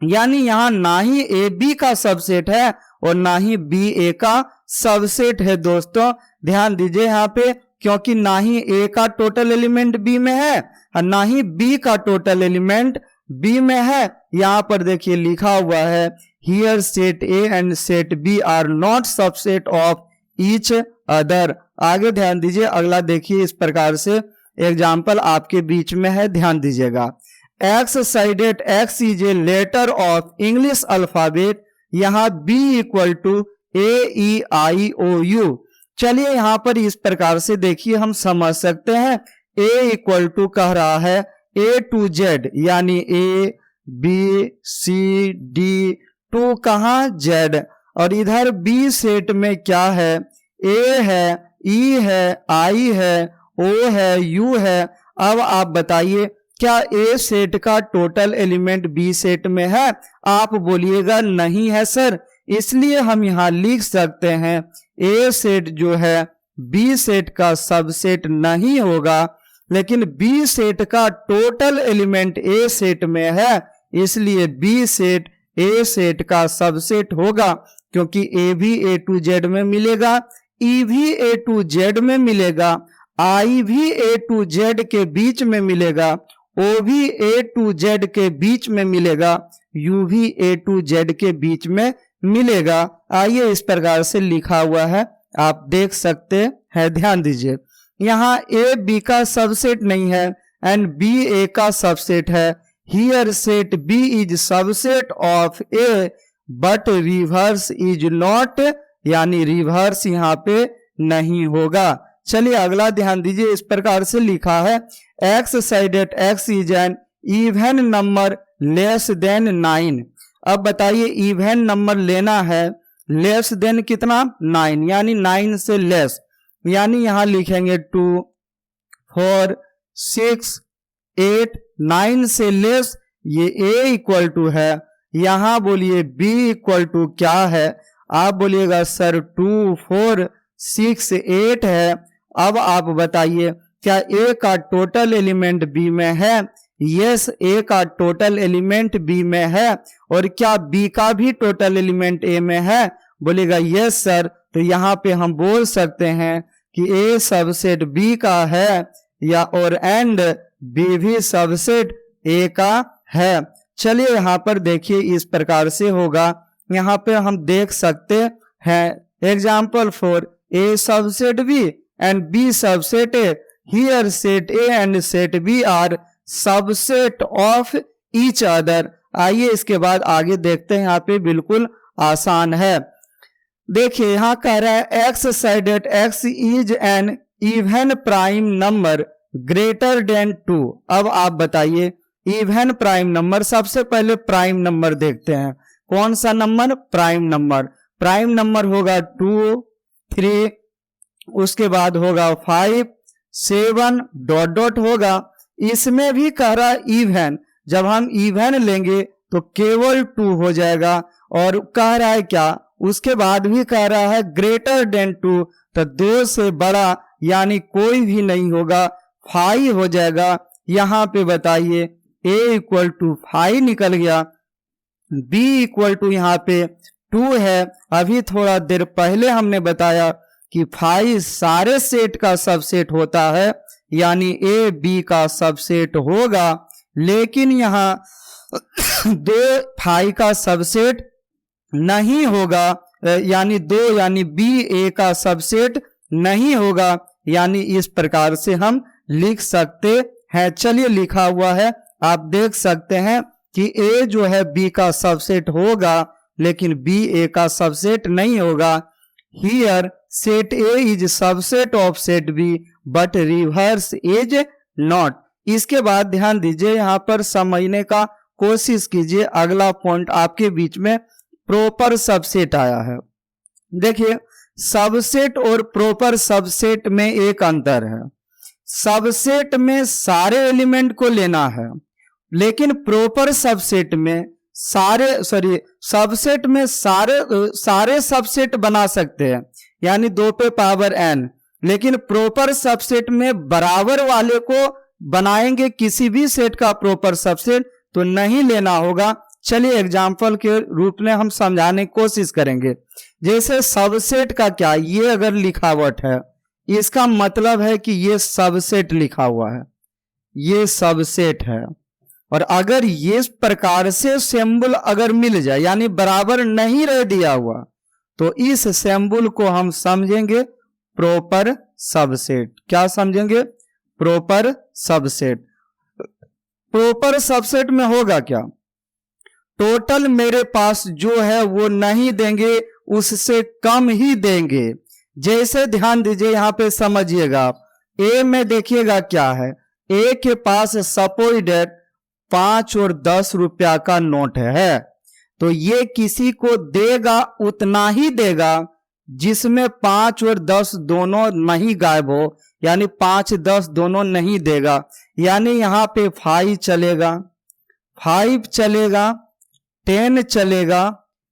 यानी यहाँ ना ही ए बी का सबसेट है और ना ही बी ए का सबसेट है। दोस्तों ध्यान दीजिए यहाँ पे, क्योंकि ना ही ए का टोटल एलिमेंट बी में है और ना ही बी का टोटल एलिमेंट बी में है। यहाँ पर देखिए लिखा हुआ है, here set A and set B are not subset of each other. आगे ध्यान दीजिए, अगला देखिए, इस प्रकार से एग्जाम्पल आपके बीच में है, ध्यान दीजिएगा। X sided x is a letter of English alphabet, यहाँ B equal to A E I O U. चलिए यहाँ पर इस प्रकार से देखिए हम समझ सकते हैं, ए इक्वल टू कह रहा है ए टू जेड, यानी A B C D to कहाँ जेड, और इधर बी सेट में क्या है? ए है, ई है, आई है, ओ है, यू है। अब आप बताइए क्या ए सेट का टोटल एलिमेंट बी सेट में है? आप बोलिएगा नहीं है सर, इसलिए हम यहाँ लिख सकते हैं ए सेट जो है बी सेट का सबसेट नहीं होगा, लेकिन बी सेट का टोटल एलिमेंट ए सेट में है, इसलिए बी सेट ए सेट का सबसेट होगा, क्योंकि ए भी ए टू जेड में मिलेगा, ई भी ए टू जेड में मिलेगा, आई भी ए टू जेड के बीच में मिलेगा, ओ भी ए टू जेड के बीच में मिलेगा, यू भी ए टू जेड के बीच में मिलेगा। आइए इस प्रकार से लिखा हुआ है, आप देख सकते हैं, ध्यान दीजिए। यहाँ ए बी का सबसेट नहीं है एंड बी ए का सबसेट है। Here set B is subset of A but reverse is not, यानी रिवर्स यहाँ पे नहीं होगा। चलिए अगला ध्यान दीजिए, इस प्रकार से लिखा है, x sided x is an even number less than 9। अब बताइए इवन नंबर लेना है, लेस देन कितना? 9, यानी 9 से लेस, यानी यहां लिखेंगे 2 4 6 8 9 से लेस, ये a इक्वल टू है। यहां बोलिए b इक्वल टू क्या है? आप बोलिएगा सर 2 4 6 8 है। अब आप बताइए क्या a का टोटल एलिमेंट b में है? यस, a का टोटल एलिमेंट b में है। और क्या b का भी टोटल एलिमेंट a में है? बोलेगा यस सर। तो यहाँ पे हम बोल सकते हैं कि a सबसेट b का है, या और एंड b भी सबसेट a का है। चलिए यहाँ पर देखिए इस प्रकार से होगा, यहाँ पे हम देख सकते हैं example 4, a subset b and b subset a. Here set a and set b are subset of each other. आइए इसके बाद आगे देखते हैं, यहाँ पे बिल्कुल आसान है। देखिए यहाँ कह रहा है x sided x is an even prime number greater than 2। अब आप बताइए इवन प्राइम नंबर, सबसे पहले प्राइम नंबर देखते हैं। कौन सा number? Prime number. Prime number होगा 2, 3, उसके बाद होगा 5, 7 डॉट डॉट होगा। इसमें भी कह रहा इवन, जब हम इवन लेंगे तो केवल 2 हो जाएगा। और कह रहा है क्या, उसके बाद भी कह रहा है ग्रेटर देन 2, तो 2 से बड़ा यानी कोई भी नहीं होगा, 5 हो जाएगा। यहां पे बताइए a इक्वल टू 5 निकल गया, b इक्वल टू यहाँ पे 2 है। अभी थोड़ा देर पहले हमने बताया कि 5 सारे सेट का सबसेट होता है, यानी a b का सबसेट होगा। लेकिन यहाँ 2 5 का सबसेट नहीं होगा, यानी 2 यानी b a का सबसेट नहीं होगा, यानी इस प्रकार से हम लिख सकते हैं। चलिए लिखा हुआ है, आप देख सकते हैं कि a जो है b का सबसेट होगा, लेकिन b a का सबसेट नहीं होगा। Here set a is subset of set b but reverse is not. इसके बाद ध्यान दीजिए, यहां पर समझने का कोशिश कीजिए। अगला पॉइंट आपके बीच में प्रॉपर सबसेट आया है। देखिए, सबसेट और प्रॉपर सबसेट में एक अंतर है। सबसेट में सारे एलिमेंट को लेना है, लेकिन प्रॉपर सबसेट में सबसेट में सारे सबसेट बना सकते हैं, यानी 2 पे पावर n। लेकिन प्रॉपर सबसेट में बराबर वाले को बनाएंगे किसी भी सेट का प्रॉपर सबसेट तो नहीं लेना होगा। चलिए एग्जाम्पल के रूप में हम समझाने की कोशिश करेंगे। जैसे सबसेट का क्या, ये अगर लिखावट है, इसका मतलब है कि ये सबसेट लिखा हुआ है, ये सबसेट है। और अगर ये प्रकार से सिंबल अगर मिल जाए, यानी बराबर नहीं रह दिया हुआ, तो इस सिंबल को हम समझेंगे प्रॉपर सबसेट। क्या समझेंगे? Proper subset. प्रॉपर सबसेट में होगा क्या, टोटल मेरे पास जो है वो नहीं देंगे, उससे कम ही देंगे। जैसे ध्यान दीजिए, यहां पे समझिएगा, ए में देखिएगा क्या है, ए के पास सपोज डेट 5 और 10 रुपया का नोट है, तो ये किसी को देगा उतना ही देगा जिसमें 5 और 10 दोनों नहीं गायब हो, यानी 5 10 दोनों नहीं देगा। यानी यहां पे 5 चलेगा, 5 चलेगा, 10 चलेगा,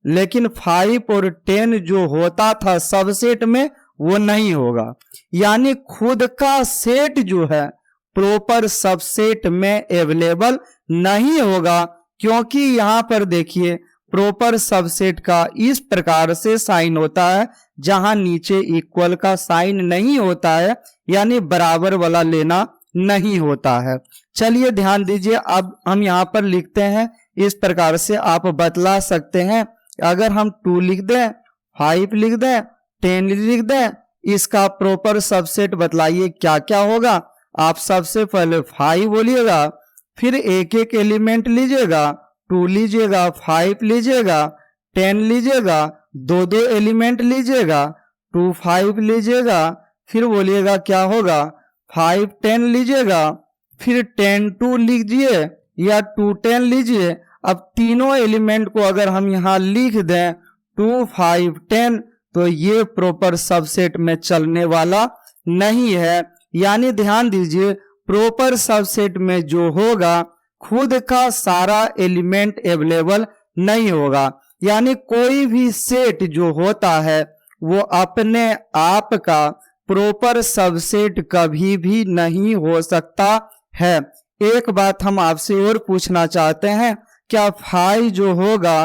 लेकिन 5 और 10 जो होता था सबसेट में वो नहीं होगा। यानी खुद का सेट जो है प्रॉपर सबसेट में अवेलेबल नहीं होगा, क्योंकि यहां पर देखिए प्रॉपर सबसेट का इस प्रकार से साइन होता है, जहां नीचे इक्वल का साइन नहीं होता है, यानी बराबर वाला लेना नहीं होता है। चलिए ध्यान दीजिए, अब हम यहां पर लिखते हैं, इस प्रकार से आप बतला सकते हैं। अगर हम 2 लिख दें, 5 लिख दें, 10 लिख दें, इसका प्रॉपर सबसेट बतलाइए क्या क्या होगा। आप सबसे पहले 5 बोलिएगा, फिर एक एक एलिमेंट लीजिएगा, 2 लीजिएगा, 5 लीजिएगा, 10 लीजिएगा, 2 एलिमेंट लीजिएगा, 2 5 लीजिएगा, फिर बोलिएगा क्या होगा, 5 10 लीजिएगा, फिर 10 2 लीजिए या 2 10 लीजिए। अब तीनों एलिमेंट को अगर हम यहाँ लिख दें 2 5 10, तो ये प्रॉपर सबसेट में चलने वाला नहीं है। यानी ध्यान दीजिए, प्रॉपर सबसेट में जो होगा खुद का सारा एलिमेंट अवेलेबल नहीं होगा। यानी कोई भी सेट जो होता है वो अपने आप का प्रॉपर सबसेट कभी भी नहीं हो सकता है। एक बात हम आपसे और पूछना चाहते हैं, क्या 5 जो होगा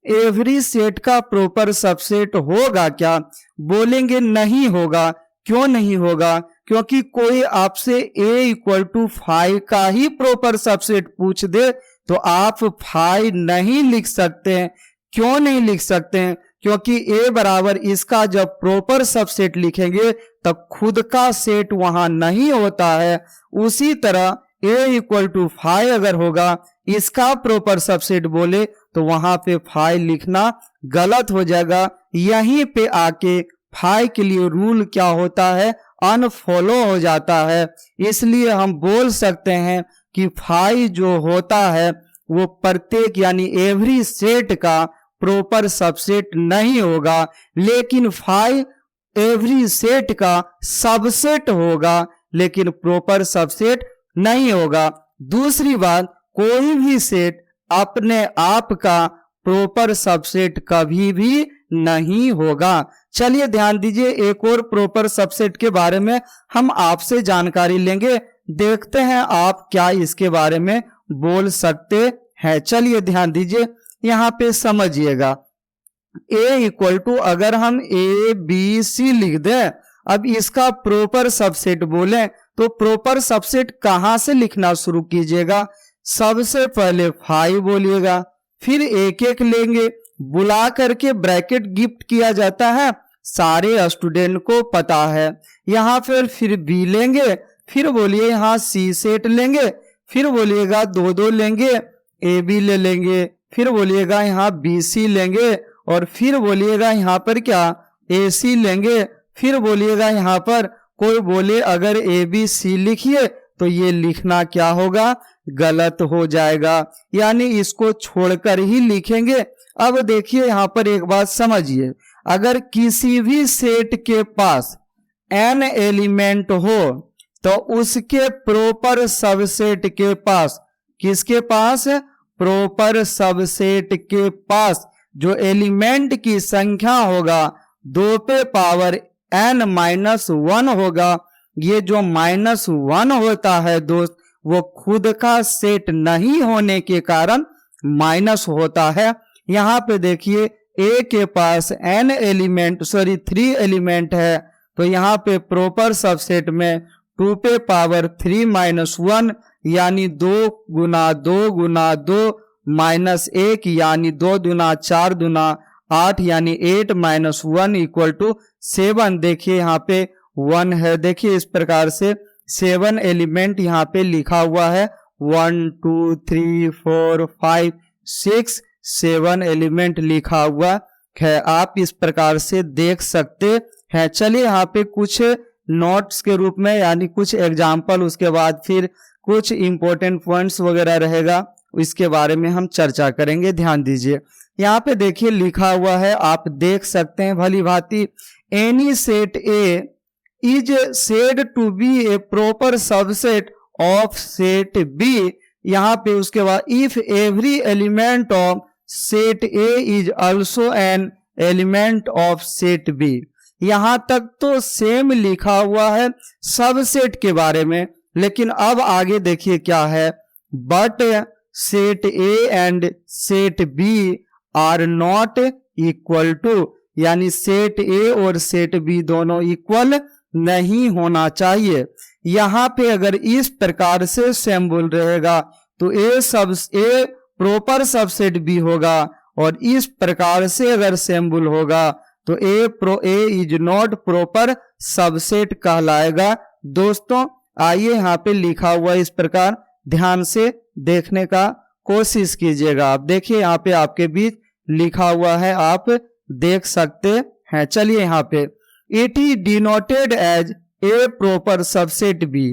एवरी सेट का प्रॉपर सबसेट होगा क्या? बोलेंगे नहीं होगा। क्यों नहीं होगा? क्योंकि कोई आपसे a इक्वल टू 5 का ही प्रॉपर सबसेट पूछ दे तो आप 5 नहीं लिख सकते हैं। क्यों नहीं लिख सकते हैं? क्योंकि a बराबर इसका जब प्रॉपर सबसेट लिखेंगे तब खुद का सेट वहां नहीं होता है। उसी तरह a इक्वल टू 5 अगर होगा, इसका प्रॉपर सबसेट बोले तो वहां पे 5 लिखना गलत हो जाएगा। यहीं पे आके 5 के लिए रूल क्या होता है, अनफॉलो हो जाता है। इसलिए हम बोल सकते हैं कि 5 जो होता है वो प्रत्येक यानी एवरी सेट का प्रॉपर सबसेट नहीं होगा, लेकिन 5 एवरी सेट का सबसेट होगा, लेकिन प्रॉपर सबसेट नहीं होगा। दूसरी बात, कोई भी सेट अपने आप का प्रॉपर सबसेट कभी भी नहीं होगा। चलिए ध्यान दीजिए, एक और प्रॉपर सबसेट के बारे में हम आपसे जानकारी लेंगे, देखते हैं आप क्या इसके बारे में बोल सकते हैं। चलिए ध्यान दीजिए, यहाँ पे समझिएगा। ए इक्वल टू, अगर हम ए बी सी लिख दें, अब इसका प्रॉपर सबसेट बोले तो प्रॉपर सबसेट कहां से लिखना शुरू कीजिएगा? सबसे पहले 5 बोलिएगा, फिर एक एक लेंगे, बुला करके ब्रैकेट गिफ्ट किया जाता है, सारे स्टूडेंट को पता है। यहाँ फिर बी लेंगे, फिर बोलिए यहाँ सी सेट लेंगे, फिर बोलिएगा 2 लेंगे, ए बी ले लेंगे, फिर बोलिएगा यहाँ बी सी लेंगे, और फिर बोलिएगा यहाँ पर क्या ए सी लेंगे। फिर बोलिएगा यहाँ पर कोई बोले अगर ए बी सी लिखिए तो ये लिखना क्या होगा? गलत हो जाएगा, यानी इसको छोड़कर ही लिखेंगे। अब देखिए यहाँ पर एक बात समझिए, अगर किसी भी सेट के पास n एलिमेंट हो तो उसके प्रॉपर सबसेट के पास, किसके पास? प्रॉपर सबसेट के पास जो एलिमेंट की संख्या होगा 2 पे पावर n-1 होगा। ये जो -1 होता है दोस्त, वो खुद का सेट नहीं होने के कारण माइनस होता है। यहाँ पे देखिए ए के पास थ्री एलिमेंट है, तो यहाँ पे प्रॉपर सबसेट में 2 पे पावर 3-1 यानी 2 गुना 2 गुना 2 -1 यानी 2 दूना 4 दूना 8 यानी 8 - 1 इक्वल टू 7। देखिए यहाँ पे 1 है, देखिए इस प्रकार से 7 एलिमेंट यहाँ पे लिखा हुआ है। 1 2 3 4 5 6 7 एलिमेंट लिखा हुआ है, आप इस प्रकार से देख सकते हैं। चलिए यहाँ पे कुछ नोट्स के रूप में, यानी कुछ एग्जाम्पल, उसके बाद फिर कुछ इंपॉर्टेंट पॉइंट्स वगैरह रहेगा, इसके बारे में हम चर्चा करेंगे। ध्यान दीजिए, यहाँ पे देखिए लिखा हुआ है, आप देख सकते हैं भली भांति, any set A is said to be a proper subset of set B. यहाँ पे उसके बाद if every element of set A is also an element of set B. यहाँ तक तो सेम लिखा हुआ है सबसेट के बारे में, लेकिन अब आगे देखिए क्या है, but set A and set B are not equal to, यानी सेट ए और सेट बी दोनों इक्वल नहीं होना चाहिए। यहाँ पे अगर इस प्रकार से सिंबल रहेगा तो ए प्रॉपर सबसेट बी होगा, और इस प्रकार से अगर सिंबल होगा तो ए इज नॉट प्रॉपर सबसेट कहलाएगा। दोस्तों आइए यहाँ पे लिखा हुआ इस प्रकार ध्यान से देखने का कोशिश कीजिएगा। आप देखिए यहाँ पे आपके बीच लिखा हुआ है, आप देख सकते हैं। चलिए यहाँ पे it is denoted as A proper subset B,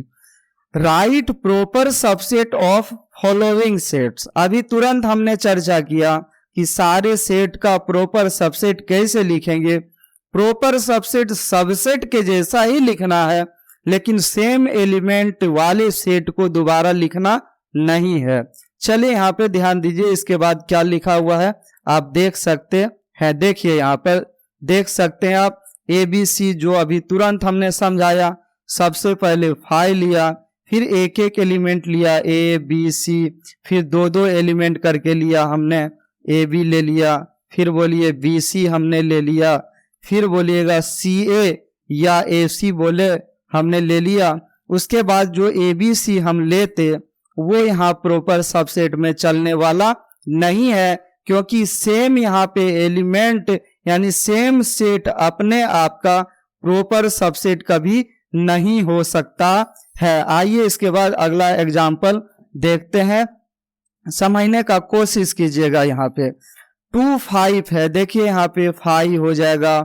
right proper subset of following sets. अभी तुरंत हमने चर्चा किया कि सारे सेट का प्रॉपर सबसेट कैसे लिखेंगे। प्रॉपर सबसेट सबसेट के जैसा ही लिखना है, लेकिन सेम एलिमेंट वाले सेट को दोबारा लिखना नहीं है। चलिए यहाँ पे ध्यान दीजिए, इसके बाद क्या लिखा हुआ है आप देख सकते हैं। देखिए यहाँ पर देख सकते हैं आप, ए बी सी जो अभी तुरंत हमने समझाया, सबसे पहले 5 लिया, फिर एक एक एलिमेंट लिया ए बी सी, फिर 2 एलिमेंट करके लिया हमने, ए बी ले लिया, फिर बोलिए बी सी हमने ले लिया, फिर बोलिएगा सी ए या ए सी बोले हमने ले लिया। उसके बाद जो ए बी सी हम लेते वो यहाँ प्रॉपर सबसेट में चलने वाला नहीं है, क्योंकि सेम यहाँ पे एलिमेंट यानी सेम सेट अपने आप का प्रॉपर सबसेट कभी नहीं हो सकता है। आइए इसके बाद अगला एग्जाम्पल देखते हैं, समझने का कोशिश कीजिएगा। यहाँ पे 2 5 है, देखिए यहाँ पे 5 हो जाएगा,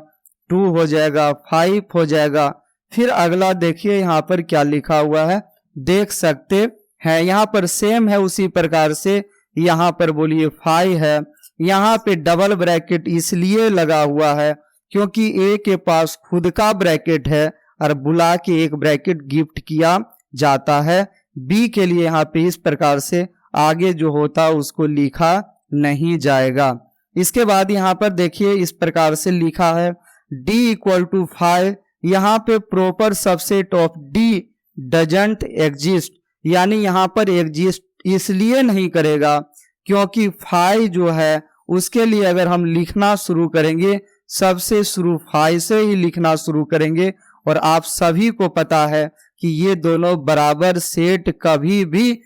2 हो जाएगा, 5 हो जाएगा। फिर अगला देखिए यहाँ पर क्या लिखा हुआ है, देख सकते हैं। यहाँ पर सेम है, उसी प्रकार से यहाँ पर बोलिए 5 है, यहाँ पे डबल ब्रैकेट इसलिए लगा हुआ है क्योंकि ए के पास खुद का ब्रैकेट है और बुला के एक ब्रैकेट गिफ्ट किया जाता है। बी के लिए यहाँ पे इस प्रकार से आगे जो होता है उसको लिखा नहीं जाएगा। इसके बाद यहाँ पर देखिए इस प्रकार से लिखा है d इक्वल टू 5। यहाँ पे proper subset of d doesn't exist, यानी यहाँ पर एग्जिस्ट इसलिए नहीं करेगा क्योंकि 5 जो है उसके लिए अगर हम लिखना शुरू करेंगे सबसे शुरू 5 से ही लिखना शुरू करेंगे, और आप सभी को पता है कि ये दोनों बराबर सेट कभी भी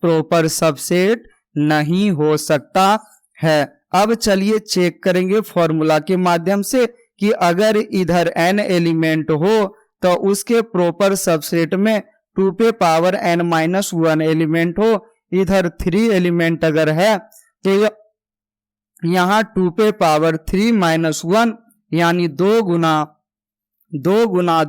प्रॉपर सबसेट नहीं हो सकता है। अब चलिए चेक करेंगे फॉर्मूला के माध्यम से कि अगर इधर n एलिमेंट हो तो उसके प्रॉपर सबसेट में 2 पे पावर n-1 एलिमेंट हो, इधर 3 एलिमेंट अगर है तो यहाँ 2 पे पावर 3-1 यानी 2 गुना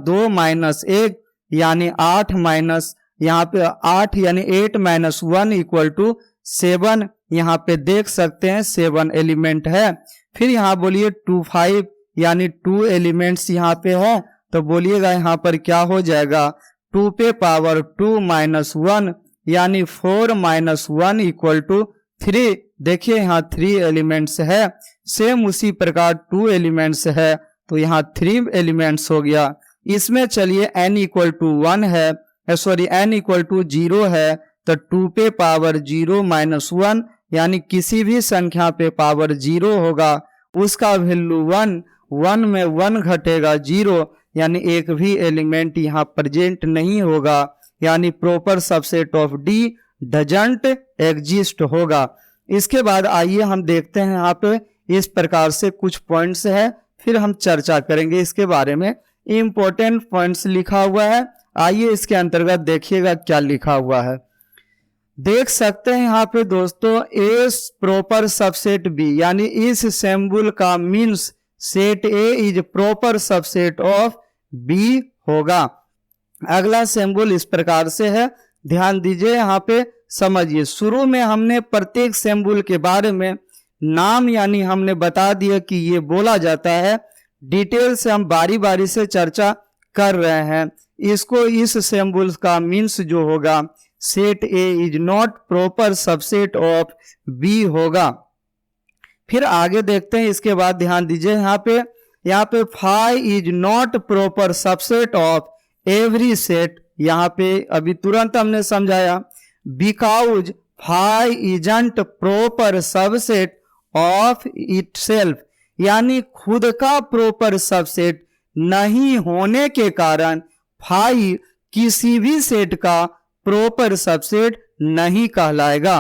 2 माइनस 1 यानी 8 माइनस यहाँ पे 8 यानी 8-1 इक्वल टू 7। यहाँ पे देख सकते हैं 7 एलिमेंट है। फिर यहाँ बोलिए 2 5 यानी 2 एलिमेंट्स यहाँ पे है, तो बोलिएगा यहाँ पर क्या हो जाएगा 2 पे पावर 2-1 यानी 4-1 इक्वल टू 3। देखिए यहाँ 3 एलिमेंट्स है, सेम उसी प्रकार 2 एलिमेंट्स है तो यहाँ 3 एलिमेंट्स हो गया। इसमें चलिए n इक्वल टू 1 है, सॉरी n इक्वल टू 0 है, तो 2 पे पावर 0-1 यानी किसी भी संख्या पे पावर 0 होगा उसका वैल्यू 1, 1 में 1 घटेगा 0 यानी एक भी एलिमेंट यहाँ प्रेजेंट नहीं होगा, यानी proper subset of D doesn't exist होगा। इसके बाद आइए हम देखते हैं यहाँ पे इस प्रकार से कुछ पॉइंट्स है, फिर हम चर्चा करेंगे इसके बारे में। इंपॉर्टेंट पॉइंट्स लिखा हुआ है, आइए इसके अंतर्गत देखिएगा क्या लिखा हुआ है। देख सकते हैं यहाँ पे दोस्तों ए प्रॉपर सबसेट बी, यानी इस सिंबल का means set A is proper subset of B होगा। अगला सिंबल इस प्रकार से है, ध्यान दीजिए यहाँ पे समझिए। शुरू में हमने प्रत्येक सिंबल के बारे में नाम यानी हमने बता दिया कि ये बोला जाता है, डिटेल से हम बारी बारी से चर्चा कर रहे हैं। इसको इस सिंबल का मीन्स जो होगा set A is not proper subset of B होगा। फिर आगे देखते हैं, इसके बाद ध्यान दीजिए यहाँ पे 5 is not proper subset of every set. यहाँ पे अभी तुरंत हमने समझाया because 5 isn't proper subset of itself, यानी खुद का प्रॉपर सबसेट नहीं होने के कारण 5 किसी भी सेट का प्रॉपर सबसेट नहीं कहलाएगा।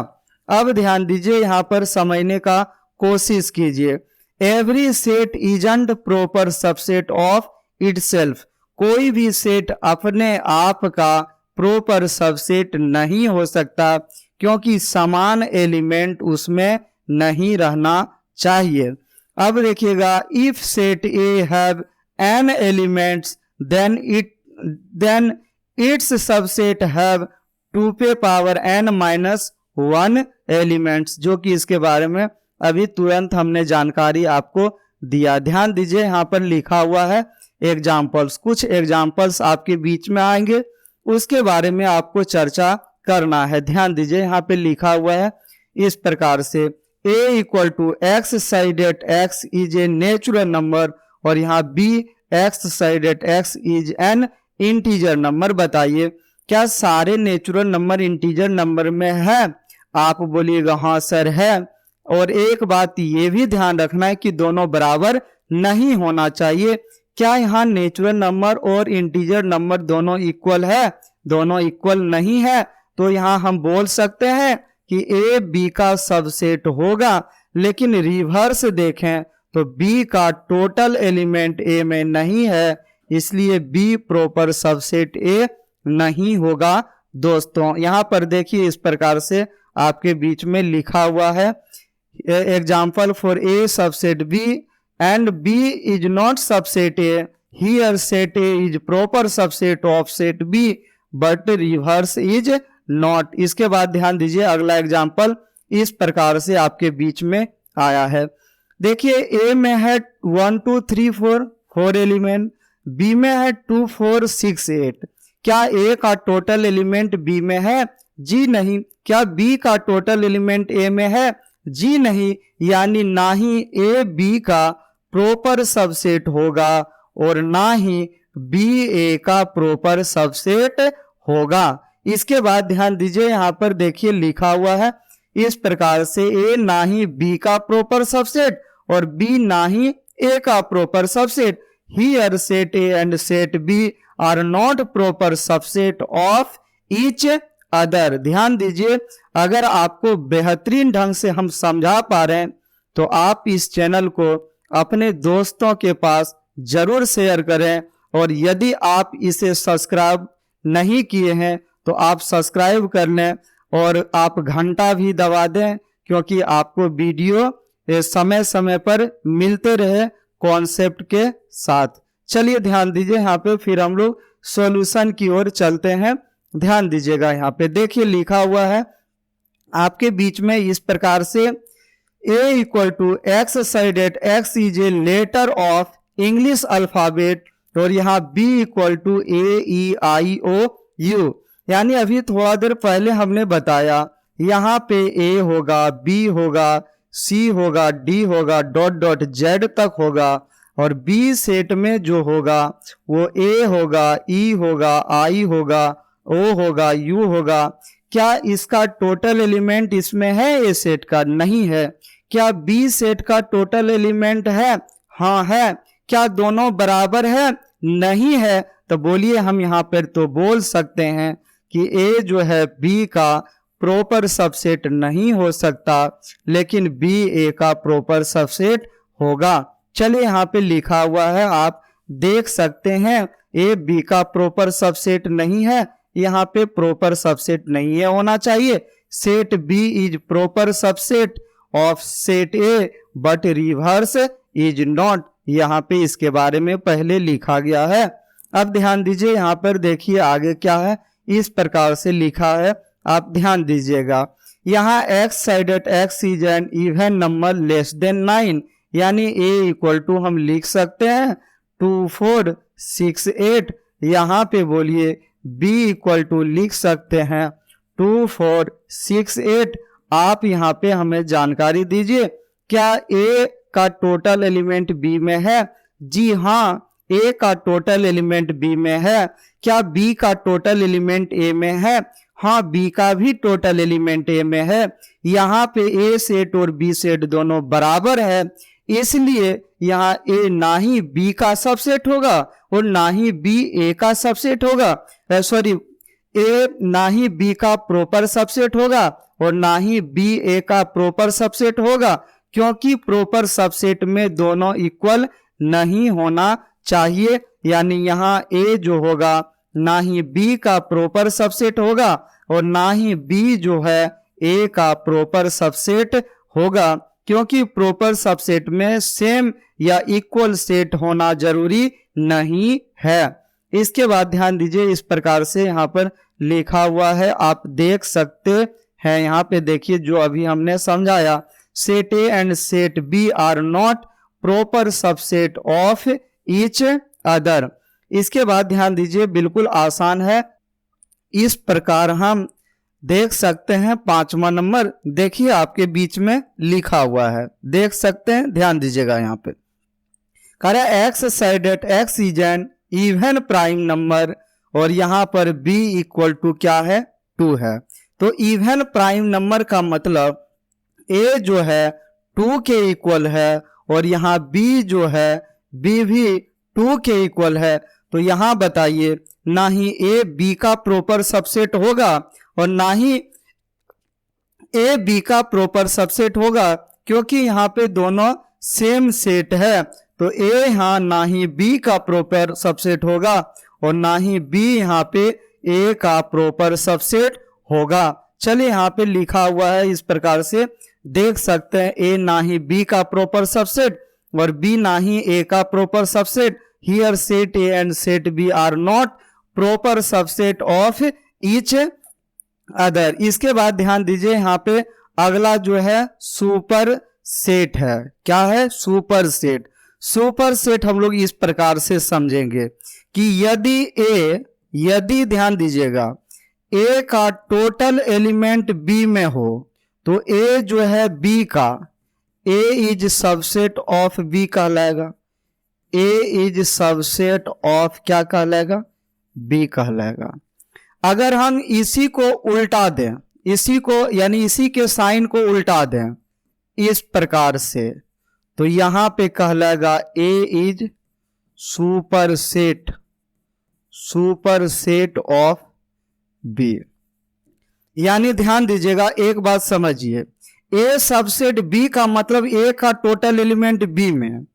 अब ध्यान दीजिए यहाँ पर समझने का कोशिश कीजिए। Every set isn't proper subset of itself, कोई भी सेट अपने आप का प्रॉपर सबसेट नहीं हो सकता क्योंकि समान एलिमेंट उसमें नहीं रहना चाहिए। अब देखिएगा if set A have n elements then its subset have 2 पे पावर n-1 एलिमेंट्स, जो कि इसके बारे में अभी तुरंत हमने जानकारी आपको दिया। ध्यान दीजिए यहाँ पर लिखा हुआ है एग्जाम्पल्स, कुछ एग्जाम्पल्स आपके बीच में आएंगे उसके बारे में आपको चर्चा करना है। ध्यान दीजिए यहाँ पे लिखा हुआ है इस प्रकार से a equal to x such that x is a natural number, और यहाँ b x such that x is an integer number. बताइए क्या सारे नेचुरल नंबर इंटीजर नंबर में है? आप बोलिएगा हाँ सर है। और एक बात ये भी ध्यान रखना है कि दोनों बराबर नहीं होना चाहिए। क्या यहाँ नेचुरल नंबर और इंटीजर नंबर दोनों इक्वल है? दोनों इक्वल नहीं है, तो यहाँ हम बोल सकते हैं कि ए बी का सबसेट होगा, लेकिन रिवर्स देखें तो बी का टोटल एलिमेंट ए में नहीं है, इसलिए बी प्रॉपर सबसेट ए नहीं होगा। दोस्तों यहाँ पर देखिए इस प्रकार से आपके बीच में लिखा हुआ है example for A subset B and B is not subset A, here set A is proper subset of set B but reverse is not. इसके बाद ध्यान दीजिए अगला एग्जाम्पल इस प्रकार से आपके बीच में आया है। देखिए ए में है 1 2 3 4 4 एलिमेंट, बी में है 2 4 6 8। क्या ए का टोटल एलिमेंट बी में है? जी नहीं। क्या बी का टोटल एलिमेंट ए में है? जी नहीं। यानी ना ही ए बी का प्रॉपर सबसेट होगा और ना ही बी ए का प्रॉपर सबसेट होगा। इसके बाद ध्यान दीजिए, यहां पर देखिए लिखा हुआ है इस प्रकार से, ए ना ही बी का प्रॉपर सबसेट और बी ना ही ए का proper subset. Here set A and set B are not proper subset of each other. ध्यान दीजिए, अगर आपको बेहतरीन ढंग से हम समझा पा रहे हैं तो आप इस चैनल को अपने दोस्तों के पास जरूर शेयर करें, और यदि आप इसे सब्सक्राइब नहीं किए हैं तो आप सब्सक्राइब कर लें और आप घंटा भी दबा दें, क्योंकि आपको वीडियो समय समय पर मिलते रहे कॉन्सेप्ट के साथ। चलिए ध्यान दीजिए, यहाँ पे फिर हम लोग सॉल्यूशन की ओर चलते हैं। ध्यान दीजिएगा, यहाँ पे देखिए लिखा हुआ है आपके बीच में इस प्रकार से, a equal to x sided x is a letter of English alphabet, और यहाँ b इक्वल टू AEIOU। यानी अभी थोड़ा देर पहले हमने बताया यहाँ पे a होगा, b होगा, c होगा, d होगा, डॉट डॉट z तक होगा, और b सेट में जो होगा वो a होगा, e होगा, I होगा, o होगा, u होगा। क्या इसका टोटल एलिमेंट इसमें है ए सेट का? नहीं है। क्या बी सेट का टोटल एलिमेंट है? हाँ है। क्या दोनों बराबर है? नहीं है। तो बोलिए, हम यहाँ पर तो बोल सकते हैं कि ए जो है बी का प्रॉपर सबसेट नहीं हो सकता, लेकिन बी ए का प्रॉपर सबसेट होगा। चलिए, यहाँ पे लिखा हुआ है, आप देख सकते हैं, ए बी का प्रॉपर सबसेट नहीं है। यहाँ पे प्रॉपर सबसेट नहीं है, होना चाहिए set B is proper subset of set A but reverse is not. यहाँ पे इसके बारे में पहले लिखा गया है। अब ध्यान दीजिए, यहाँ पर देखिए आगे क्या है, इस प्रकार से लिखा है, आप ध्यान दीजिएगा। यहाँ x sided x is an even number less than 9, यानी ए इक्वल टू हम लिख सकते हैं 2 4 6 8। यहाँ पे बोलिए b इक्वल टू लिख सकते हैं 2 4 6 8। आप यहाँ पे हमें जानकारी दीजिए, क्या a का टोटल एलिमेंट b में है? जी हाँ, a का टोटल एलिमेंट b में है। क्या b का टोटल एलिमेंट a में है? हाँ, b का भी टोटल एलिमेंट a में है। यहाँ पे a सेट और b सेट दोनों बराबर है, इसलिए यहाँ a ना ही b का सबसेट होगा और ना ही b a का सबसेट होगा। सॉरी, a ना ही b का प्रॉपर सबसेट होगा और ना ही b a का प्रॉपर सबसेट होगा, क्योंकि प्रॉपर सबसेट में दोनों इक्वल नहीं होना चाहिए। यानी यहाँ a जो होगा ना ही b का प्रॉपर सबसेट होगा और ना ही b जो है a का प्रॉपर सबसेट होगा, क्योंकि प्रॉपर सबसेट में सेम या इक्वल सेट होना जरूरी नहीं है। इसके बाद ध्यान दीजिए, इस प्रकार से यहाँ पर लिखा हुआ है, आप देख सकते हैं। यहाँ पे देखिए जो अभी हमने समझाया, set A and set B are not proper subset of each other. इसके बाद ध्यान दीजिए, बिल्कुल आसान है। इस प्रकार हम देख सकते हैं 5वां नंबर, देखिए आपके बीच में लिखा हुआ है, देख सकते हैं, ध्यान दीजिएगा। यहाँ पे कह रहा है x sided x is an even prime number, और यहाँ पर b इक्वल टू क्या है? 2 है। तो इवन प्राइम नंबर का मतलब a जो है 2 के इक्वल है और यहाँ b जो है b भी 2 के इक्वल है। तो यहाँ बताइए, ना ही a b का प्रॉपर सबसेट होगा और ना ही a b का प्रॉपर सबसेट होगा, क्योंकि यहाँ पे दोनों सेम सेट है। तो a यहाँ ना ही b का प्रॉपर सबसेट होगा और ना ही b यहाँ पे a का प्रॉपर सबसेट होगा। चलिए, यहाँ पे लिखा हुआ है इस प्रकार से, देख सकते हैं a ना ही b का प्रॉपर सबसेट और b ना ही a का proper subset. Here set a and set b are not proper subset of each other. इसके बाद ध्यान दीजिए, यहाँ पे अगला जो है सुपर सेट है। क्या है? Super set. सुपर सेट हम लोग इस प्रकार से समझेंगे कि यदि ध्यान दीजिएगा ए का टोटल एलिमेंट बी में हो तो ए जो है बी का, ए इज सबसेट ऑफ बी कहलाएगा। ए इज सबसेट ऑफ क्या कहलाएगा? बी कहलाएगा। अगर हम इसी को उल्टा दें, इसी को यानी इसी के साइन को उल्टा दें इस प्रकार से, तो यहां पे कहलाएगा A is super set of B. यानी ध्यान दीजिएगा, एक बात समझिए, ए सबसेट बी का मतलब ए का टोटल एलिमेंट बी में,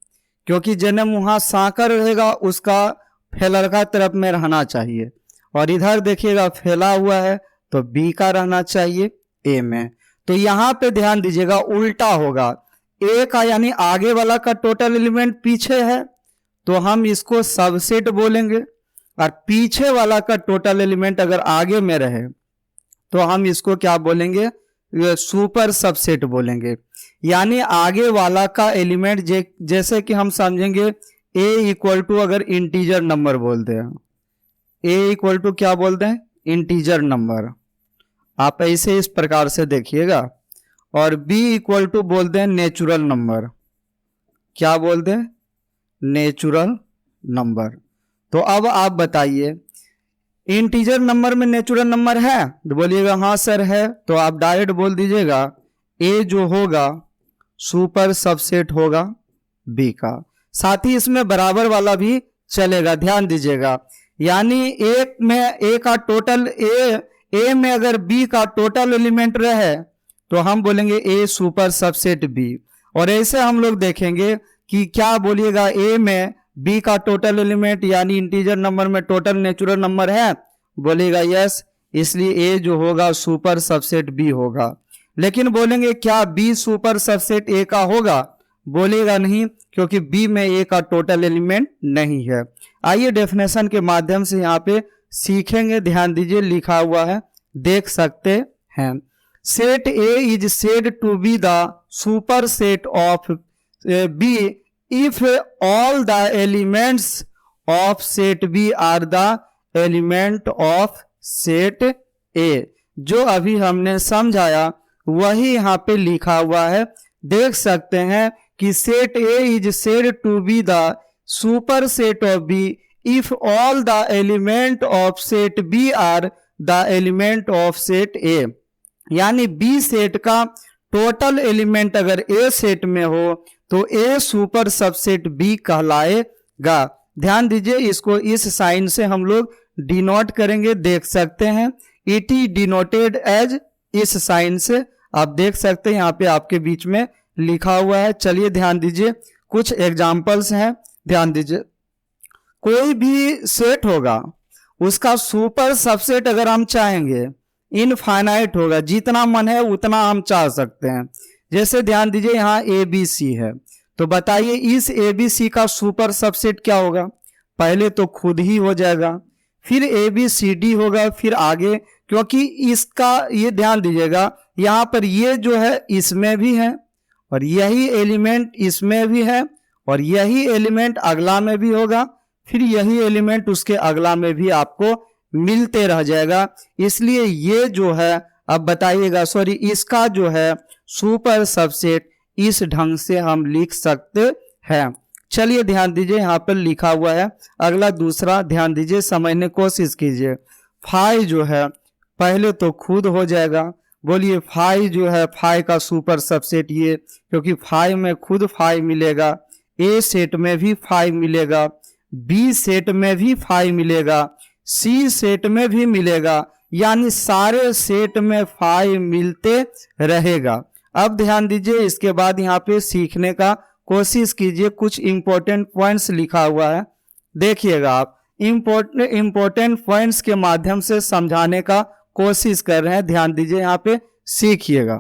क्योंकि जन्म वहां साकर रहेगा उसका फैलरका तरफ में रहना चाहिए, और इधर देखिएगा फैला हुआ है तो बी का रहना चाहिए ए में। तो यहां पे ध्यान दीजिएगा उल्टा होगा, ए का यानी आगे वाला का टोटल एलिमेंट पीछे है तो हम इसको सबसेट बोलेंगे, और पीछे वाला का टोटल एलिमेंट अगर आगे में रहे तो हम इसको क्या बोलेंगे? सुपर सबसेट बोलेंगे। यानी आगे वाला का एलिमेंट जैसे कि हम समझेंगे ए इक्वल टू अगर इंटीजर नंबर बोलते हैं, ए इक्वल टू क्या बोलते हैं? Integer number. आप ऐसे इस प्रकार से देखिएगा। और बी इक्वल टू बोलते हैं नेचुरल नंबर। क्या बोलते हैं? Natural number. तो अब आप बताइए, इंटीजर नंबर में नेचुरल नंबर है? तो बोलिएगा हाँ सर है, तो आप डायरेक्ट बोल दीजिएगा ए जो होगा सुपर सबसेट होगा बी का। साथ ही इसमें बराबर वाला भी चलेगा, ध्यान दीजिएगा। यानी एक में ए का टोटल ए में अगर बी का टोटल एलिमेंट रहे तो हम बोलेंगे ए सुपर सबसेट बी। और ऐसे हम लोग देखेंगे कि क्या बोलिएगा, ए में बी का टोटल एलिमेंट यानी इंटीजर नंबर में टोटल नेचुरल नंबर है, बोलेगा यस, इसलिए ए जो होगा सुपर सबसेट बी होगा। लेकिन बोलेंगे क्या बी सुपर सबसेट ए का होगा? बोलेगा नहीं, क्योंकि बी में ए का टोटल एलिमेंट नहीं है। आइए डेफिनेशन के माध्यम से यहाँ पे सीखेंगे। ध्यान दीजिए, लिखा हुआ है, देख सकते हैं। Set A is said to be the super set of B if all the elements of set B are the element of set A। जो अभी हमने समझाया वही यहाँ पे लिखा हुआ है, देख सकते हैं कि set A is said to be the super set of B if all the element of set B are the element of set A। यानी B सेट का टोटल एलिमेंट अगर A सेट में हो तो A सुपर सबसेट B कहलाएगा। ध्यान दीजिए, इसको इस साइन से हम लोग डिनोट करेंगे, देख सकते हैं इट इज डिनोटेड एज, इस साइन से आप देख सकते हैं यहाँ पे आपके बीच में लिखा हुआ है। चलिए ध्यान दीजिए, कुछ एग्जाम्पल्स हैं, ध्यान दीजिए। कोई भी सेट होगा उसका सुपर सबसेट अगर हम चाहेंगे इनफाइनाइट होगा, जितना मन है उतना हम चाह सकते हैं। जैसे ध्यान दीजिए यहाँ ए बी सी है, तो बताइए इस ए बी सी का सुपर सबसेट क्या होगा? पहले तो खुद ही हो जाएगा, फिर ए बी सी डी होगा, फिर आगे, क्योंकि इसका ये ध्यान दीजिएगा यहाँ पर ये जो है इसमें भी है, और यही एलिमेंट इसमें भी है, और यही एलिमेंट अगला में भी होगा, फिर यही एलिमेंट उसके अगला में भी आपको मिलते रह जाएगा। इसलिए ये जो है, अब बताइएगा, सॉरी, इसका जो है सुपर सबसेट इस ढंग से हम लिख सकते हैं। चलिए ध्यान दीजिए, यहाँ पर लिखा हुआ है। अगला दूसरा ध्यान दीजिए, समझने की कोशिश कीजिए। फाई जो है पहले तो खुद हो जाएगा, बोलिए फाई जो है, फाई का सुपर सबसेट ये, क्योंकि फाई में खुद फाई मिलेगा, ए सेट में भी फाई मिलेगा, बी सेट में भी फाई मिलेगा, सी सेट में भी मिलेगा, यानी सारे सेट में फाई मिलते रहेगा। अब ध्यान दीजिए, इसके बाद यहाँ पे सीखने का कोशिश कीजिए। कुछ इंपॉर्टेंट पॉइंट्स लिखा हुआ है, देखिएगा आप। इंपॉर्टेंट पॉइंट्स के माध्यम से समझाने का कोशिश कर रहे हैं, ध्यान दीजिए, यहाँ पे सीखिएगा।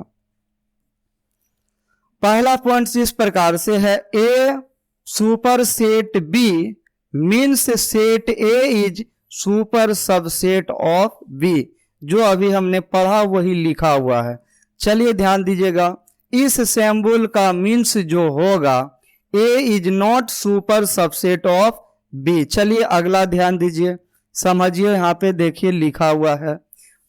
पहला पॉइंट इस प्रकार से है, A super set B means set A is super subset of B. जो अभी हमने पढ़ा वही लिखा हुआ है। चलिए ध्यान दीजिएगा, इस सिंबल का मीन्स जो होगा A is not super subset of B. चलिए अगला ध्यान दीजिए, समझिए, यहाँ पे देखिए लिखा हुआ है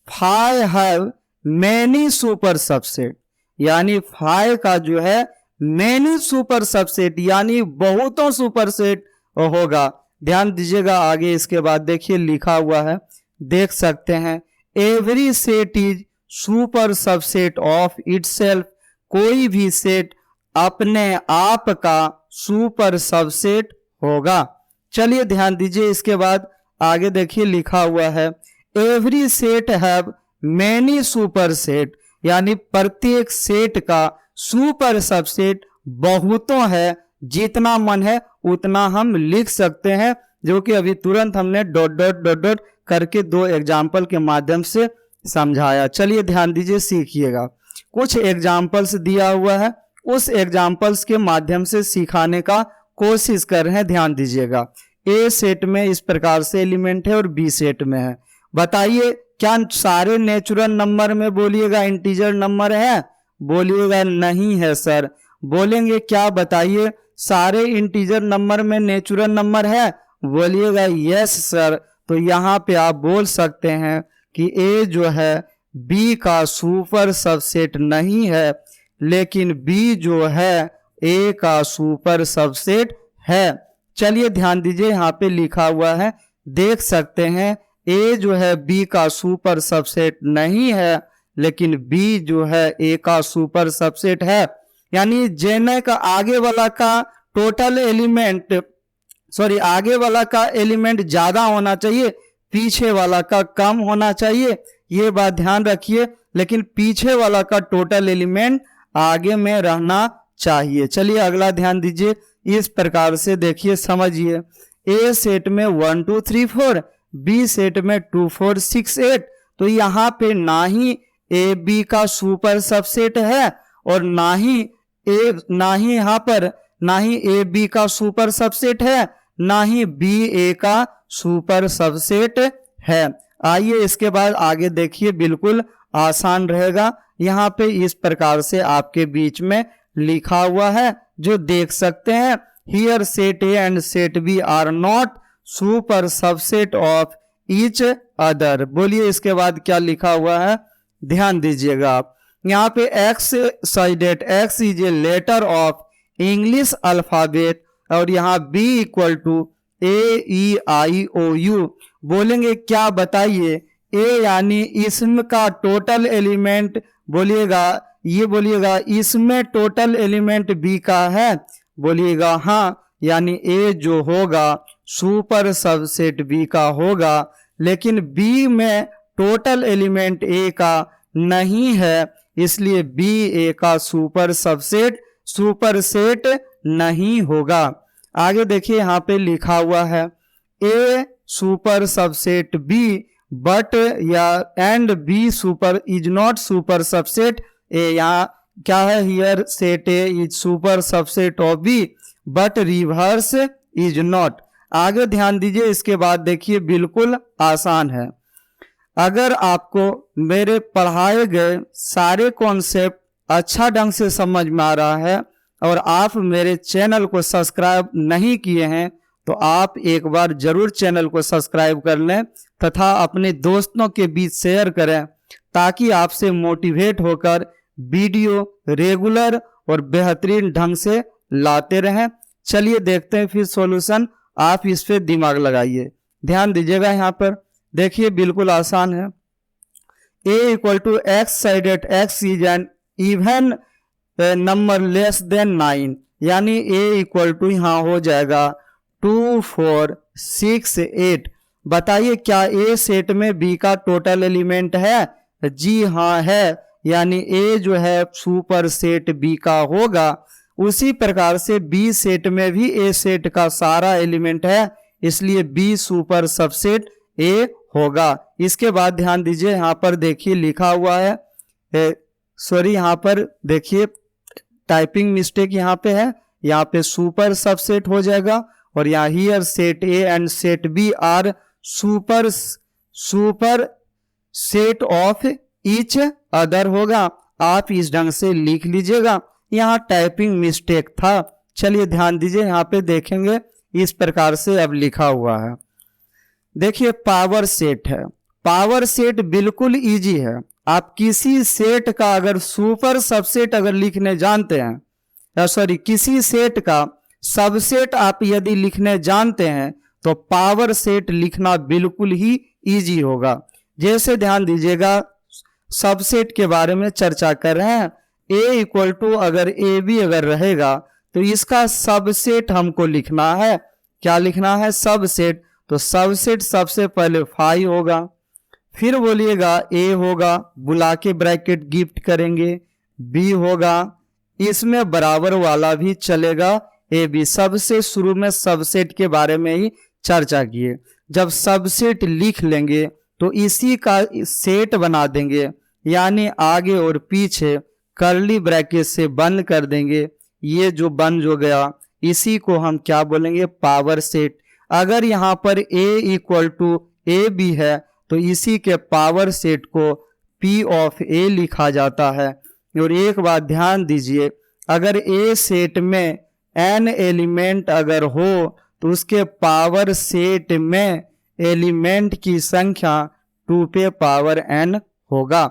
5 हैव मैनी सुपर सबसेट, यानी 5 का जो है मैनी सुपर सबसेट यानी बहुतों सुपर सेट होगा। ध्यान दीजिएगा आगे इसके बाद देखिए लिखा हुआ है, देख सकते हैं every set is super subset of itself, कोई भी सेट अपने आप का सुपर सबसेट होगा। चलिए ध्यान दीजिए इसके बाद आगे देखिए लिखा हुआ है every set have many super set, यानी प्रत्येक सेट का सुपर सबसेट बहुतों है, जितना मन है उतना हम लिख सकते हैं, जो कि अभी तुरंत हमने डॉट डॉट डॉट डॉट करके 2 एग्जाम्पल के माध्यम से समझाया। चलिए ध्यान दीजिए, सीखिएगा। कुछ एग्जाम्पल्स दिया हुआ है, उस एग्जाम्पल्स के माध्यम से सिखाने का कोशिश कर रहे हैं। ध्यान दीजिएगा, ए सेट में इस प्रकार से एलिमेंट है और बी सेट में है। बताइए क्या सारे नेचुरल नंबर में बोलिएगा इंटीजर नंबर है? बोलिएगा नहीं है सर। बोलेंगे क्या? बताइए सारे इंटीजर नंबर में नेचुरल नंबर है? बोलिएगा यस सर। तो यहाँ पे आप बोल सकते हैं कि ए जो है बी का सुपर सबसेट नहीं है, लेकिन बी जो है ए का सुपर सबसेट है। चलिए ध्यान दीजिए, यहाँ पे लिखा हुआ है, देख सकते हैं ए जो है बी का सुपर सबसेट नहीं है, लेकिन बी जो है ए का सुपर सबसेट है। यानी जेने का आगे वाला का टोटल एलिमेंट आगे वाला का एलिमेंट ज्यादा होना चाहिए, पीछे वाला का कम होना चाहिए, ये बात ध्यान रखिए। लेकिन पीछे वाला का टोटल एलिमेंट आगे में रहना चाहिए। चलिए अगला ध्यान दीजिए, इस प्रकार से देखिए, समझिए। ए सेट में 1 2 3 4, बी सेट में 2 4 6 8। तो यहाँ पे ना ही ए बी का सुपर सबसेट है और ना ही ए बी का सुपर सबसेट है, ना ही बी ए का सुपर सबसेट है। आइए इसके बाद आगे देखिए, बिल्कुल आसान रहेगा। यहाँ पे इस प्रकार से आपके बीच में लिखा हुआ है, जो देख सकते हैं, here set A and set B are not super subset of each other. बोलिए इसके बाद क्या लिखा हुआ है, ध्यान दीजिएगा आप। यहाँ पे x is a letter of English alphabet और यहाँ बी इक्वल टू AEIOU। बोलेंगे क्या? बताइए ए यानी इसम का टोटल एलिमेंट, बोलिएगा इसमें टोटल एलिमेंट बी का है? बोलिएगा हाँ, यानी ए जो होगा सुपर सबसेट बी का होगा, लेकिन बी में टोटल एलिमेंट ए का नहीं है, इसलिए बी ए का सुपर सेट नहीं होगा। आगे देखिए, यहाँ पे लिखा हुआ है A super subset B but या and B super is not super subset A. यहाँ क्या है, here set A is super subset of B but reverse is not. आगे ध्यान दीजिए, इसके बाद देखिए, बिल्कुल आसान है। अगर आपको मेरे पढ़ाए गए सारे कॉन्सेप्ट अच्छा ढंग से समझ में आ रहा है और आप मेरे चैनल को सब्सक्राइब नहीं किए हैं, तो आप एक बार जरूर चैनल को सब्सक्राइब कर लें तथा अपने दोस्तों के बीच शेयर करें, ताकि आपसे मोटिवेट होकर वीडियो रेगुलर और बेहतरीन ढंग से लाते रहें। चलिए देखते हैं फिर सॉल्यूशन, आप इस पे दिमाग लगाइए। ध्यान दीजिएगा, यहाँ पर देखिए बिल्कुल आसान है। A equal to x sided x is an even number less than 9, यानी ए इक्वल टू यहाँ हो जाएगा 2 4 6 8। बताइए क्या ए सेट में बी का टोटल एलिमेंट है? जी हाँ है, यानी ए जो है सुपर सेट बी का होगा। उसी प्रकार से बी सेट में भी ए सेट का सारा एलिमेंट है, इसलिए बी सुपर सबसेट ए होगा। इसके बाद ध्यान दीजिए, यहाँ पर देखिए लिखा हुआ है, यहाँ पर देखिए टाइपिंग मिस्टेक यहाँ पे है, यहाँ पे सुपर सबसेट हो जाएगा और यहाँ here set A and set B are super set of each other होगा। आप इस ढंग से लिख लीजिएगा। यहाँ टाइपिंग मिस्टेक था, चलिए ध्यान दीजिए, यहाँ पे देखेंगे इस प्रकार से अब लिखा हुआ है। देखिए पावर सेट है, पावर सेट बिल्कुल इजी है। आप किसी सेट का अगर सुपर सबसेट अगर लिखने जानते हैं, सॉरी किसी सेट का सबसेट आप यदि लिखने जानते हैं तो पावर सेट लिखना बिल्कुल ही इजी होगा। जैसे ध्यान दीजिएगा, सबसेट के बारे में चर्चा कर रहे हैं। ए इक्वल टू अगर ए बी अगर रहेगा तो इसका सबसेट हमको लिखना है। क्या लिखना है? सबसेट। तो सबसेट सबसे पहले 5 होगा, फिर बोलिएगा ए होगा, बुला के ब्रैकेट गिफ्ट करेंगे, बी होगा, इसमें बराबर वाला भी चलेगा, ए बी। सबसे शुरू में सबसेट के बारे में ही चर्चा किए। जब सबसेट लिख लेंगे तो इसी का सेट बना देंगे, यानी आगे और पीछे कर्ली ब्रैकेट से बंद कर देंगे। ये जो बंद हो गया इसी को हम क्या बोलेंगे? Power set. अगर यहाँ पर a equal to A B है तो इसी के पावर सेट को P ऑफ A लिखा जाता है। और एक बात ध्यान दीजिए, अगर A सेट में n एलिमेंट अगर हो तो उसके पावर सेट में एलिमेंट की संख्या 2 पे पावर n होगा।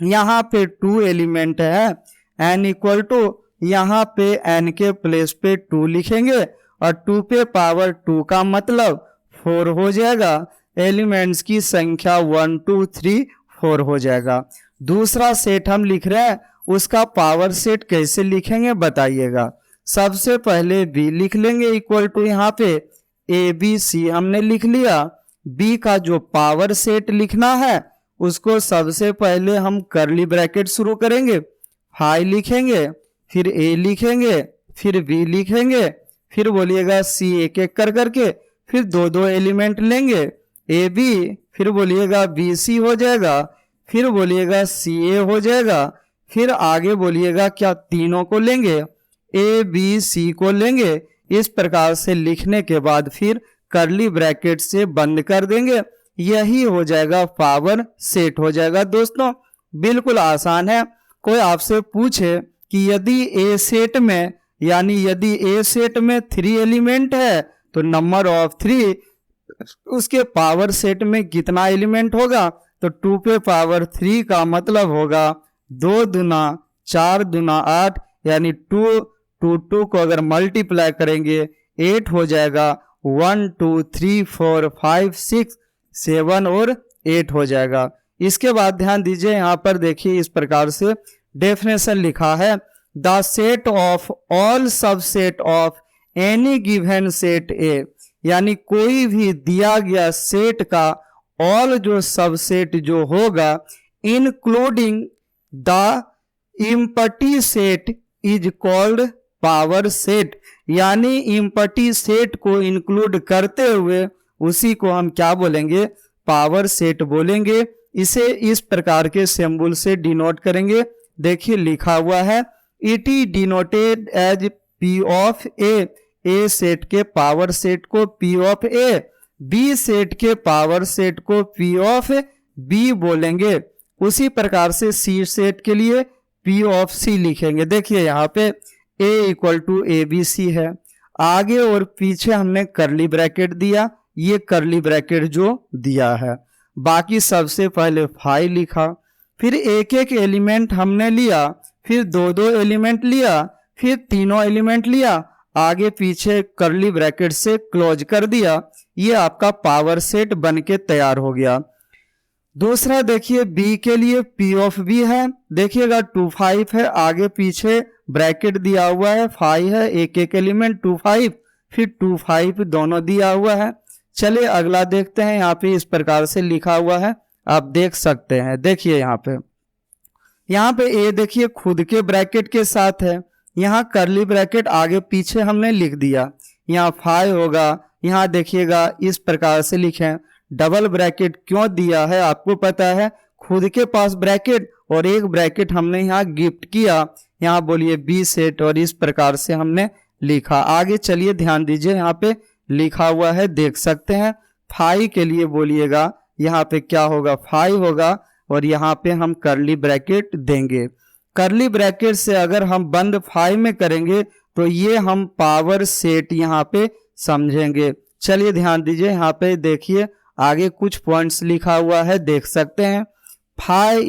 यहाँ पे 2 एलिमेंट है, n इक्वल टू यहाँ पे n के प्लेस पे 2 लिखेंगे और 2 पे पावर 2 का मतलब 4 हो जाएगा। एलिमेंट्स की संख्या 1 2 3 4 हो जाएगा। दूसरा सेट हम लिख रहे हैं, उसका पावर सेट कैसे लिखेंगे बताइएगा। सबसे पहले b लिख लेंगे इक्वल टू यहाँ पे ABC हमने लिख लिया। b का जो पावर सेट लिखना है उसको सबसे पहले हम कर्ली ब्रैकेट शुरू करेंगे, 5 लिखेंगे, फिर a लिखेंगे, फिर b लिखेंगे, फिर बोलिएगा c एक एक कर करके, फिर 2 एलिमेंट लेंगे a b, फिर बोलिएगा b c हो जाएगा, फिर बोलिएगा c a हो जाएगा, फिर आगे बोलिएगा क्या तीनों को लेंगे, a b c को लेंगे। इस प्रकार से लिखने के बाद फिर कर्ली ब्रैकेट से बंद कर देंगे। यही हो जाएगा पावर सेट हो जाएगा। दोस्तों बिल्कुल आसान है। कोई आपसे पूछे कि यदि ए सेट में, यानी यदि ए सेट में 3 एलिमेंट है तो नंबर ऑफ 3, उसके पावर सेट में कितना एलिमेंट होगा? तो 2 पे पावर 3 का मतलब होगा 2 दूना 4 दूना 8, यानी 2 को अगर मल्टीप्लाई करेंगे 8 हो जाएगा। 1 2 3 4 5 6 7 और 8 हो जाएगा। इसके बाद ध्यान दीजिए, यहाँ पर देखिए इस प्रकार से डेफिनेशन लिखा है, the set of all subset of any given set ए, यानी कोई भी दिया गया सेट का ऑल जो सबसेट जो होगा including the empty set is called power set, यानी इम्पटी सेट को इंक्लूड करते हुए उसी को हम क्या बोलेंगे? पावर सेट बोलेंगे। इसे इस प्रकार के सिंबल से डिनोट करेंगे। देखिए लिखा हुआ है, it is denoted as P of A set के पावर सेट को P of A, B set के पावर सेट को P ऑफ B बोलेंगे। उसी प्रकार से C सेट के लिए P ऑफ C लिखेंगे। देखिए यहाँ पे A इक्वल टू ABC है, आगे और पीछे हमने कर्ली ब्रैकेट दिया, ये कर्ली ब्रैकेट जो दिया है। बाकी सबसे पहले 5 लिखा, फिर एक एक एलिमेंट हमने लिया, फिर 2 एलिमेंट लिया, फिर तीनों एलिमेंट लिया, आगे पीछे कर्ली ब्रैकेट से क्लोज कर दिया। ये आपका पावर सेट बन के तैयार हो गया। दूसरा देखिए B के लिए P ऑफ B है, देखिएगा 2 5 है, आगे पीछे ब्रैकेट दिया हुआ है, 5 है, एक एक एलिमेंट 2 5, फिर 2 5 दोनों दिया हुआ है। चलिए अगला देखते हैं। यहाँ पे इस प्रकार से लिखा हुआ है, आप देख सकते हैं। देखिए यहाँ पे ए देखिए खुद के ब्रैकेट के साथ है, यहाँ कर्ली ब्रैकेट आगे पीछे हमने लिख दिया, यहाँ 5 होगा। यहाँ देखिएगा इस प्रकार से लिखें, डबल ब्रैकेट क्यों दिया है आपको पता है, खुद के पास ब्रैकेट और एक ब्रैकेट हमने यहाँ गिफ्ट किया, यहाँ बोलिए B सेट, और इस प्रकार से हमने लिखा। आगे चलिए ध्यान दीजिए, यहाँ पे लिखा हुआ है देख सकते हैं। 5 के लिए बोलिएगा यहाँ पे क्या होगा, 5 होगा और यहाँ पे हम कर्ली ब्रैकेट देंगे। करली ब्रैकेट से अगर हम बंद 5 में करेंगे तो ये हम पावर सेट यहाँ पे समझेंगे। चलिए ध्यान दीजिए, यहाँ पे देखिए आगे कुछ पॉइंट्स लिखा हुआ है, देख सकते हैं। Five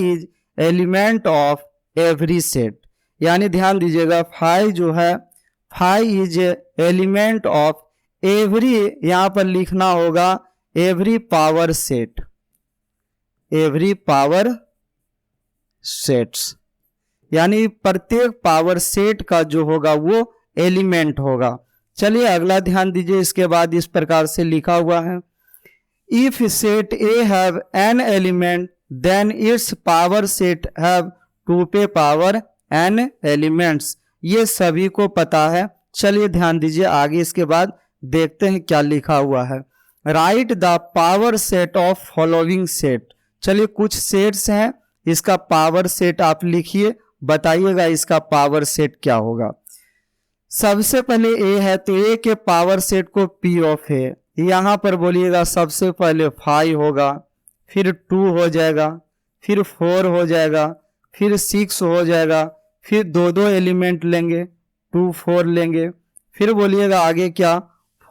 is element of every set, यानी ध्यान दीजिएगा 5 जो है 5 इज एलिमेंट ऑफ एवरी, यहाँ पर लिखना होगा every power set, every power sets, यानी प्रत्येक पावर सेट का जो होगा वो एलिमेंट होगा। चलिए अगला ध्यान दीजिए, इसके बाद इस प्रकार से लिखा हुआ है, if set A have N element then its power set have 2 पे पावर एन एलिमेंट्स। ये सभी को पता है। चलिए ध्यान दीजिए आगे, इसके बाद देखते हैं क्या लिखा हुआ है। Right the power set of following set. चलिए कुछ सेट्स हैं, इसका पावर सेट आप लिखिए, बताइएगा इसका पावर सेट क्या होगा। सबसे पहले ए है तो ए के पावर सेट को पी ऑफ है, यहाँ पर बोलिएगा सबसे पहले 5 होगा, फिर 2 हो जाएगा, फिर 4 हो जाएगा, फिर 6 हो जाएगा, फिर 2 एलिमेंट लेंगे, 2 4 लेंगे, फिर बोलिएगा आगे क्या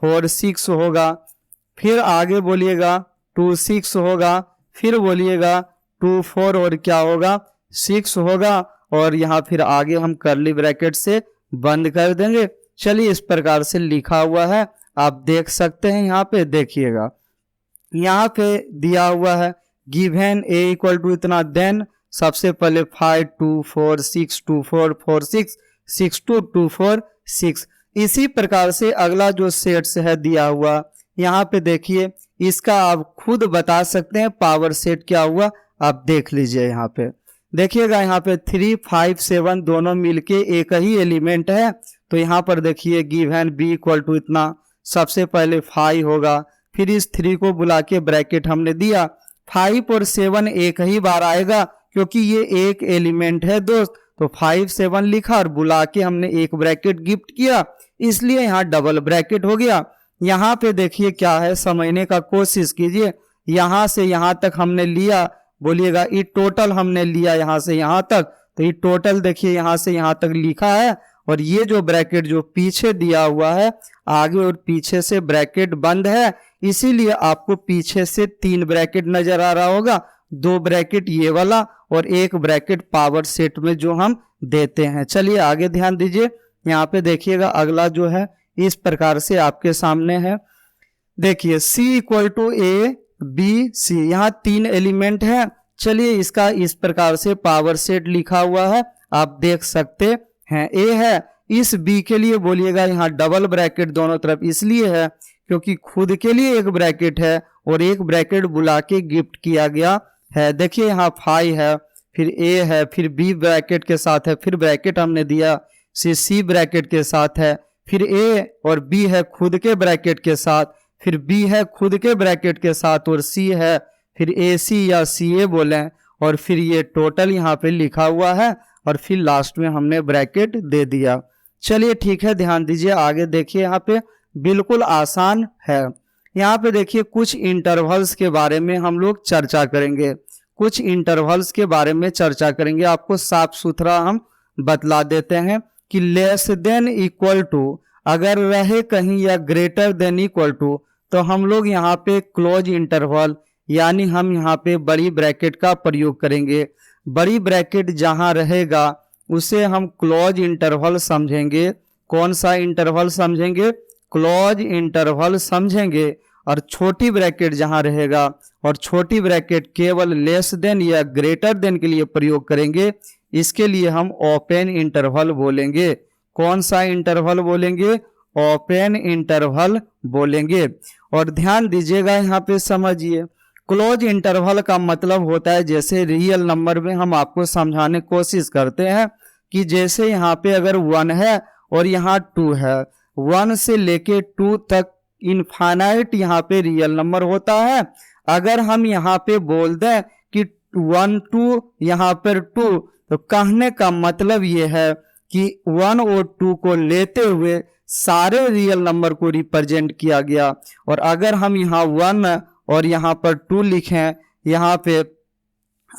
4 6 होगा, फिर आगे बोलिएगा 2 6 होगा, फिर बोलिएगा 2 4 और क्या होगा 6 होगा, और यहाँ फिर आगे हम करली ब्रैकेट से बंद कर देंगे। चलिए इस प्रकार से लिखा हुआ है, आप देख सकते हैं। यहाँ पे देखिएगा, यहाँ पे दिया हुआ है गिवन ए इक्वल टू इतना, देन सबसे पहले 5 2 4 6 2 4 4 6 6 2 2 4 6। इसी प्रकार से अगला जो सेट्स है दिया हुआ, यहाँ पे देखिए इसका आप खुद बता सकते हैं पावर सेट क्या हुआ, आप देख लीजिए। यहाँ पे देखिएगा, यहाँ पे 3 5 7 दोनों मिलके एक ही एलिमेंट है, तो यहाँ पर देखिए गिवन बी इक्वल टू इतना, सबसे पहले 5 होगा, फिर इस 3 को बुला के ब्रैकेट हमने दिया, 5 और 7 एक ही बार आएगा क्योंकि ये एक एलिमेंट है दोस्त, तो 5 7 लिखा और बुला के हमने एक ब्रैकेट गिफ्ट किया, इसलिए यहाँ डबल ब्रैकेट हो गया। यहाँ पे देखिए क्या है, समझने का कोशिश कीजिए। यहाँ से यहाँ तक हमने लिया, बोलिएगा ये टोटल हमने लिया यहाँ से यहाँ तक, तो ये टोटल देखिए यहाँ से यहाँ तक लिखा है, और ये जो ब्रैकेट जो पीछे दिया हुआ है आगे और पीछे से ब्रैकेट बंद है, इसीलिए आपको पीछे से 3 ब्रैकेट नजर आ रहा होगा, 2 ब्रैकेट ये वाला और 1 ब्रैकेट पावर सेट में जो हम देते हैं। चलिए आगे ध्यान दीजिए, यहाँ पे देखिएगा अगला जो है इस प्रकार से आपके सामने है। देखिए C equal to A B C, यहाँ 3 एलिमेंट है। चलिए इसका इस प्रकार से पावर सेट लिखा हुआ है, आप देख सकते हैं। ए है, इस बी के लिए बोलिएगा यहाँ डबल ब्रैकेट दोनों तरफ इसलिए है क्योंकि खुद के लिए एक ब्रैकेट है और एक ब्रैकेट बुला के गिफ्ट किया गया है। देखिए यहाँ 5 है, फिर ए है, फिर बी ब्रैकेट के साथ है, फिर ब्रैकेट हमने दिया सी ब्रैकेट के साथ है, फिर ए और बी है खुद के ब्रैकेट के साथ, फिर बी है खुद के ब्रैकेट के साथ, और सी है फिर ए सी या सी ए बोले, और फिर ये टोटल यहाँ पे लिखा हुआ है, और फिर लास्ट में हमने ब्रैकेट दे दिया। चलिए ठीक है, ध्यान दीजिए आगे देखिए, यहाँ पे बिल्कुल आसान है। यहाँ पे देखिए कुछ इंटरवल्स के बारे में हम लोग चर्चा करेंगे, कुछ इंटरवल्स के बारे में चर्चा करेंगे। आपको साफ सुथरा हम बतला देते हैं कि लेस देन इक्वल टू अगर रहे कहीं या ग्रेटर देन इक्वल टू, तो हम लोग यहाँ पे क्लोज इंटरवल यानी हम यहाँ पे बड़ी ब्रैकेट का प्रयोग करेंगे। बड़ी ब्रैकेट जहाँ रहेगा उसे हम क्लोज इंटरवल समझेंगे। कौन सा इंटरवल समझेंगे? क्लोज इंटरवल समझेंगे। और छोटी ब्रैकेट जहाँ रहेगा, और छोटी ब्रैकेट केवल लेस देन या ग्रेटर देन के लिए प्रयोग करेंगे, इसके लिए हम ओपन इंटरवल बोलेंगे। कौन सा इंटरवल बोलेंगे? ओपन इंटरवल बोलेंगे। और ध्यान दीजिएगा यहाँ पे समझिए, क्लोज इंटरवल का मतलब होता है, जैसे रियल नंबर में हम आपको समझाने की कोशिश करते हैं कि जैसे यहाँ पे अगर 1 है और यहाँ 2 है, 1 से लेके 2 तक इनफाइनाइट यहाँ पे रियल नंबर होता है। अगर हम यहाँ पे बोल दें कि 1 2 यहाँ पर 2, तो कहने का मतलब ये है कि 1 और 2 को लेते हुए सारे रियल नंबर को रिप्रेजेंट किया गया। और अगर हम यहाँ 1 और यहाँ पर 2 लिखें, यहाँ पे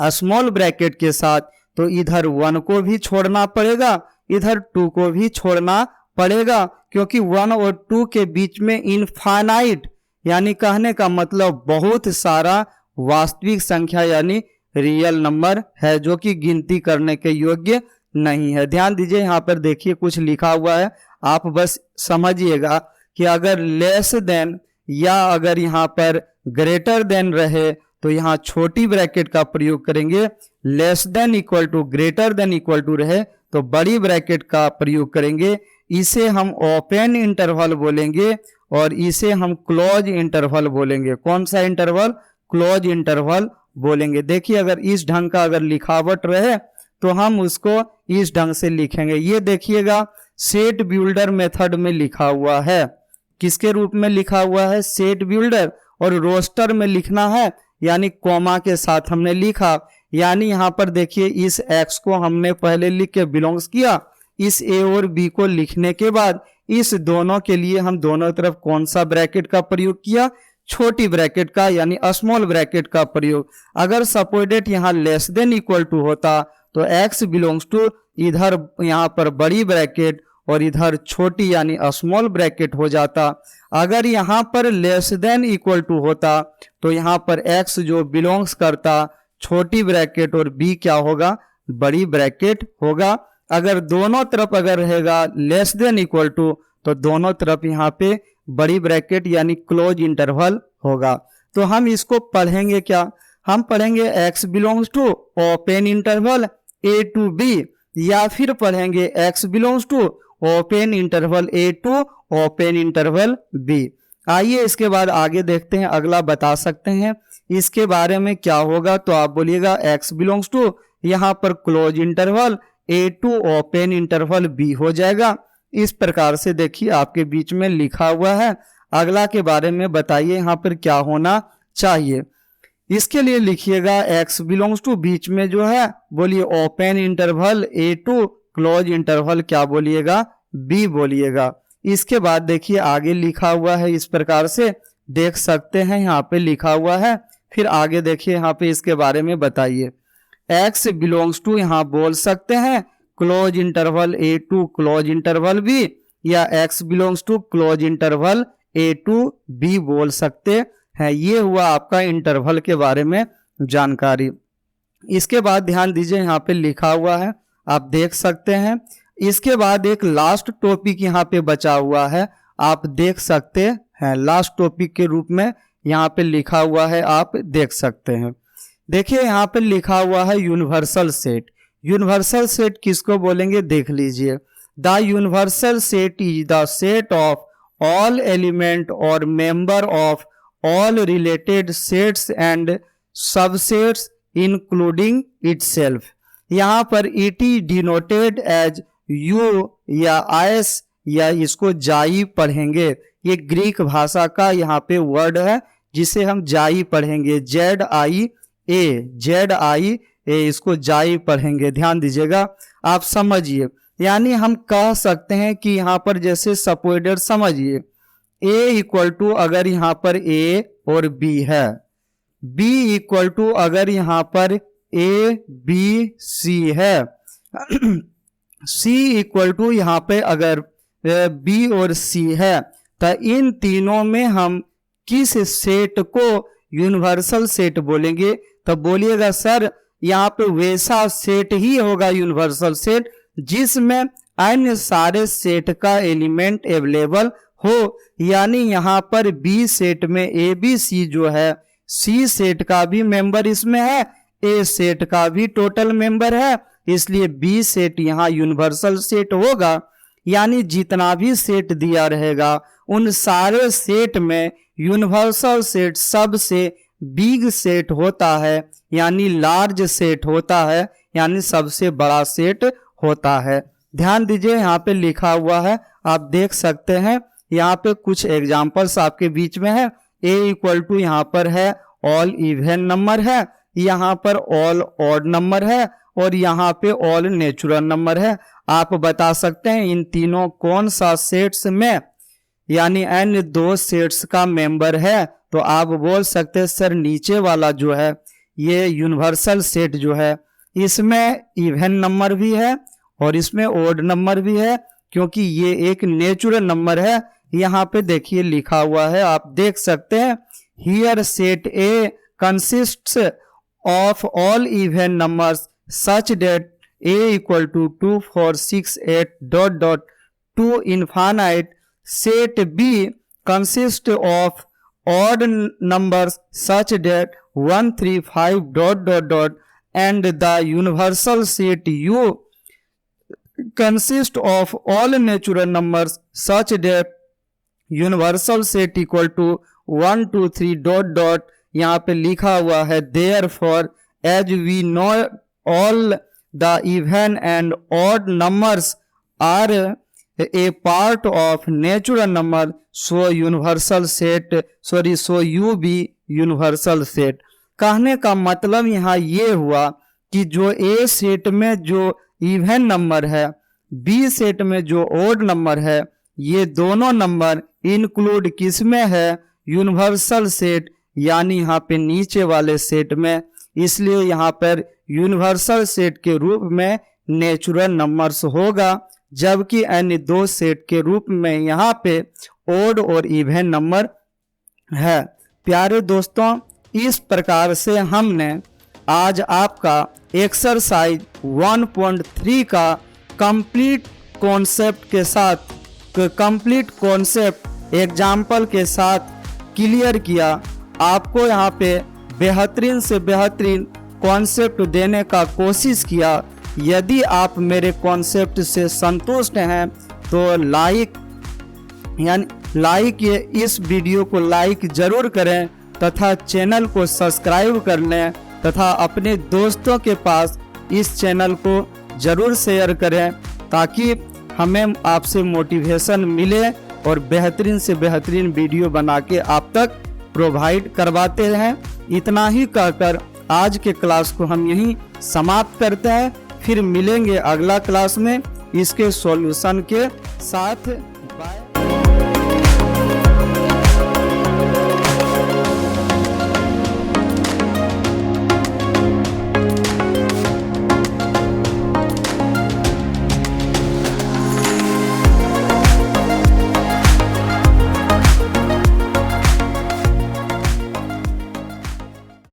स्मॉल ब्रैकेट के साथ, तो इधर 1 को भी छोड़ना पड़ेगा, इधर 2 को भी छोड़ना पड़ेगा, क्योंकि 1 और 2 के बीच में इनफाइनाइट यानी कहने का मतलब बहुत सारा वास्तविक संख्या यानी रियल नंबर है जो कि गिनती करने के योग्य नहीं है। ध्यान दीजिए, यहाँ पर देखिए कुछ लिखा हुआ है, आप बस समझिएगा कि अगर लेस देन या अगर यहाँ पर ग्रेटर देन रहे तो यहाँ छोटी ब्रैकेट का प्रयोग करेंगे, less than equal to greater than equal to रहे तो बड़ी ब्रैकेट का प्रयोग करेंगे। इसे हम ओपन इंटरवल बोलेंगे और इसे हम क्लोज इंटरवल बोलेंगे। कौन सा इंटरवल? क्लोज इंटरवल बोलेंगे। देखिए, अगर इस ढंग का अगर लिखावट रहे तो हम उसको इस ढंग से लिखेंगे। ये देखिएगा सेट बिल्डर मेथड में लिखा हुआ है। किसके रूप में लिखा हुआ है? Set builder. और रोस्टर में लिखना है यानी कॉमा के साथ हमने लिखा, यानी यहाँ पर देखिए इस x को हमने पहले लिख के बिलोंग्स किया, इस a और b को लिखने के बाद इस दोनों के लिए हम दोनों तरफ कौन सा ब्रैकेट का प्रयोग किया? छोटी ब्रैकेट का यानी स्मॉल ब्रैकेट का प्रयोग। अगर सपोर्टेड यहाँ लेस देन इक्वल टू होता तो x बिलोंग्स टू इधर यहाँ पर बड़ी ब्रैकेट और इधर छोटी यानी स्मॉल ब्रैकेट हो जाता। अगर यहाँ पर लेस देन इक्वल टू होता तो यहाँ पर x जो बिलोंग्स करता छोटी ब्रैकेट और b क्या होगा? बड़ी ब्रैकेट होगा। अगर दोनों तरफ अगर रहेगा लेस देन इक्वल टू तो दोनों तरफ यहाँ पे बड़ी ब्रैकेट यानी क्लोज इंटरवल होगा। तो हम इसको पढ़ेंगे क्या? हम पढ़ेंगे x belongs to open interval a to b, या फिर पढ़ेंगे x belongs to open interval a to open interval b। आइए इसके बाद आगे देखते हैं, अगला बता सकते हैं इसके बारे में क्या होगा। तो आप बोलिएगा x बिलोंग्स टू यहाँ पर close interval a to open interval b हो जाएगा। इस प्रकार से देखिए आपके बीच में लिखा हुआ है। अगला के बारे में बताइए यहाँ पर क्या होना चाहिए। इसके लिए लिखिएगा x बिलोंग्स टू बीच में जो है बोलिए open interval a to close interval क्या बोलिएगा? b बोलिएगा। इसके बाद देखिए आगे लिखा हुआ है, इस प्रकार से देख सकते हैं यहाँ पे लिखा हुआ है। फिर आगे देखिए यहाँ पे इसके बारे में बताइए। x बिलोंग्स टू यहाँ बोल सकते हैं close interval a to close interval b, या x belongs to close interval a to b बोल सकते हैं। ये हुआ आपका इंटरवल के बारे में जानकारी। इसके बाद ध्यान दीजिए यहाँ पे लिखा हुआ है, आप देख सकते हैं। इसके बाद एक लास्ट टॉपिक यहाँ पे बचा हुआ है, आप देख सकते हैं। लास्ट टॉपिक के रूप में यहाँ पे लिखा हुआ है, आप देख सकते हैं। देखिए यहाँ पे लिखा हुआ है यूनिवर्सल सेट। यूनिवर्सल सेट किसको बोलेंगे? देख लीजिए। The universal set is the set of all element और member of all related sets and subsets including itself. यहाँ पर it is denoted as U या एस, या इसको जाई पढ़ेंगे। ये ग्रीक भाषा का यहाँ पे वर्ड है जिसे हम जाई पढ़ेंगे, ZIA, इसको जाई पढ़ेंगे। ध्यान दीजिएगा, आप समझिए। यानी हम कह सकते हैं कि यहाँ पर जैसे सपोर्टेड समझिए, a इक्वल टू अगर यहाँ पर a और b है, b इक्वल टू अगर यहाँ पर a b c है, c इक्वल टू यहाँ पे अगर b और c है, तो इन तीनों में हम किस सेट को यूनिवर्सल सेट बोलेंगे? तो बोलिएगा सर यहाँ पे वैसा सेट ही होगा यूनिवर्सल सेट जिसमें अन्य सारे सेट का एलिमेंट अवेलेबल हो। यानी यहाँ पर बी सेट में ए बी सी जो है, सी सेट का भी मेंबर इसमें है, ए सेट का भी टोटल मेंबर है, इसलिए बी सेट यहाँ यूनिवर्सल सेट होगा। यानी जितना भी सेट दिया रहेगा उन सारे सेट में यूनिवर्सल सेट सबसे बिग सेट होता है, यानी लार्ज सेट होता है, यानी सबसे बड़ा सेट होता है। ध्यान दीजिए यहाँ पे लिखा हुआ है, आप देख सकते हैं। यहाँ पे कुछ एग्जांपल्स आपके बीच में है। a इक्वल टू यहाँ पर है ऑल इवन नंबर है, यहाँ पर ऑल ऑड नंबर है, और यहाँ पे ऑल नेचुरल नंबर है। आप बता सकते हैं इन तीनों कौन सा सेट्स में यानी n दो सेट्स का मेंबर है। तो आप बोल सकते हैं सर नीचे वाला जो है ये यूनिवर्सल सेट जो है इसमें इवन नंबर भी है और इसमें ओड नंबर भी है, क्योंकि ये एक नेचुरल नंबर है। यहाँ पे देखिए लिखा हुआ है, आप देख सकते हैं, here set A consists of all even numbers such that a equal to 2 4 6 8 dot dot to infinite. Set B consists of odd numbers such that 1 3 5 dot dot dot and the universal set U consists of all natural numbers such that universal set equal to 1 2 3 dot dot. यहाँ पे लिखा हुआ है therefore as we know all the even and odd numbers are a part of natural number, so universal set so U be universal set. कहने का मतलब यहाँ ये हुआ कि जो A सेट में जो इवन नंबर है, B सेट में जो ओड नंबर है, ये दोनों नंबर इंक्लूड किस में है? यूनिवर्सल सेट, यानी यहाँ पे नीचे वाले सेट में। इसलिए यहाँ पर यूनिवर्सल सेट के रूप में नेचुरल नंबर्स होगा, जबकि अन्य दो सेट के रूप में यहाँ पे ओड और इवन नंबर है। प्यारे दोस्तों, इस प्रकार से हमने आज आपका एक्सरसाइज 1.3 का कंप्लीट कॉन्सेप्ट एग्जाम्पल के साथ क्लियर किया। आपको यहाँ पे बेहतरीन से बेहतरीन कॉन्सेप्ट देने का कोशिश किया। यदि आप मेरे कॉन्सेप्ट से संतुष्ट हैं तो इस वीडियो को लाइक जरूर करें तथा चैनल को सब्सक्राइब कर लें तथा अपने दोस्तों के पास इस चैनल को जरूर शेयर करें, ताकि हमें आपसे मोटिवेशन मिले और बेहतरीन से बेहतरीन वीडियो बना के आप तक प्रोवाइड करवाते हैं। इतना ही कहकर आज के क्लास को हम यहीं समाप्त करते हैं। फिर मिलेंगे अगला क्लास में इसके सॉल्यूशन के साथ।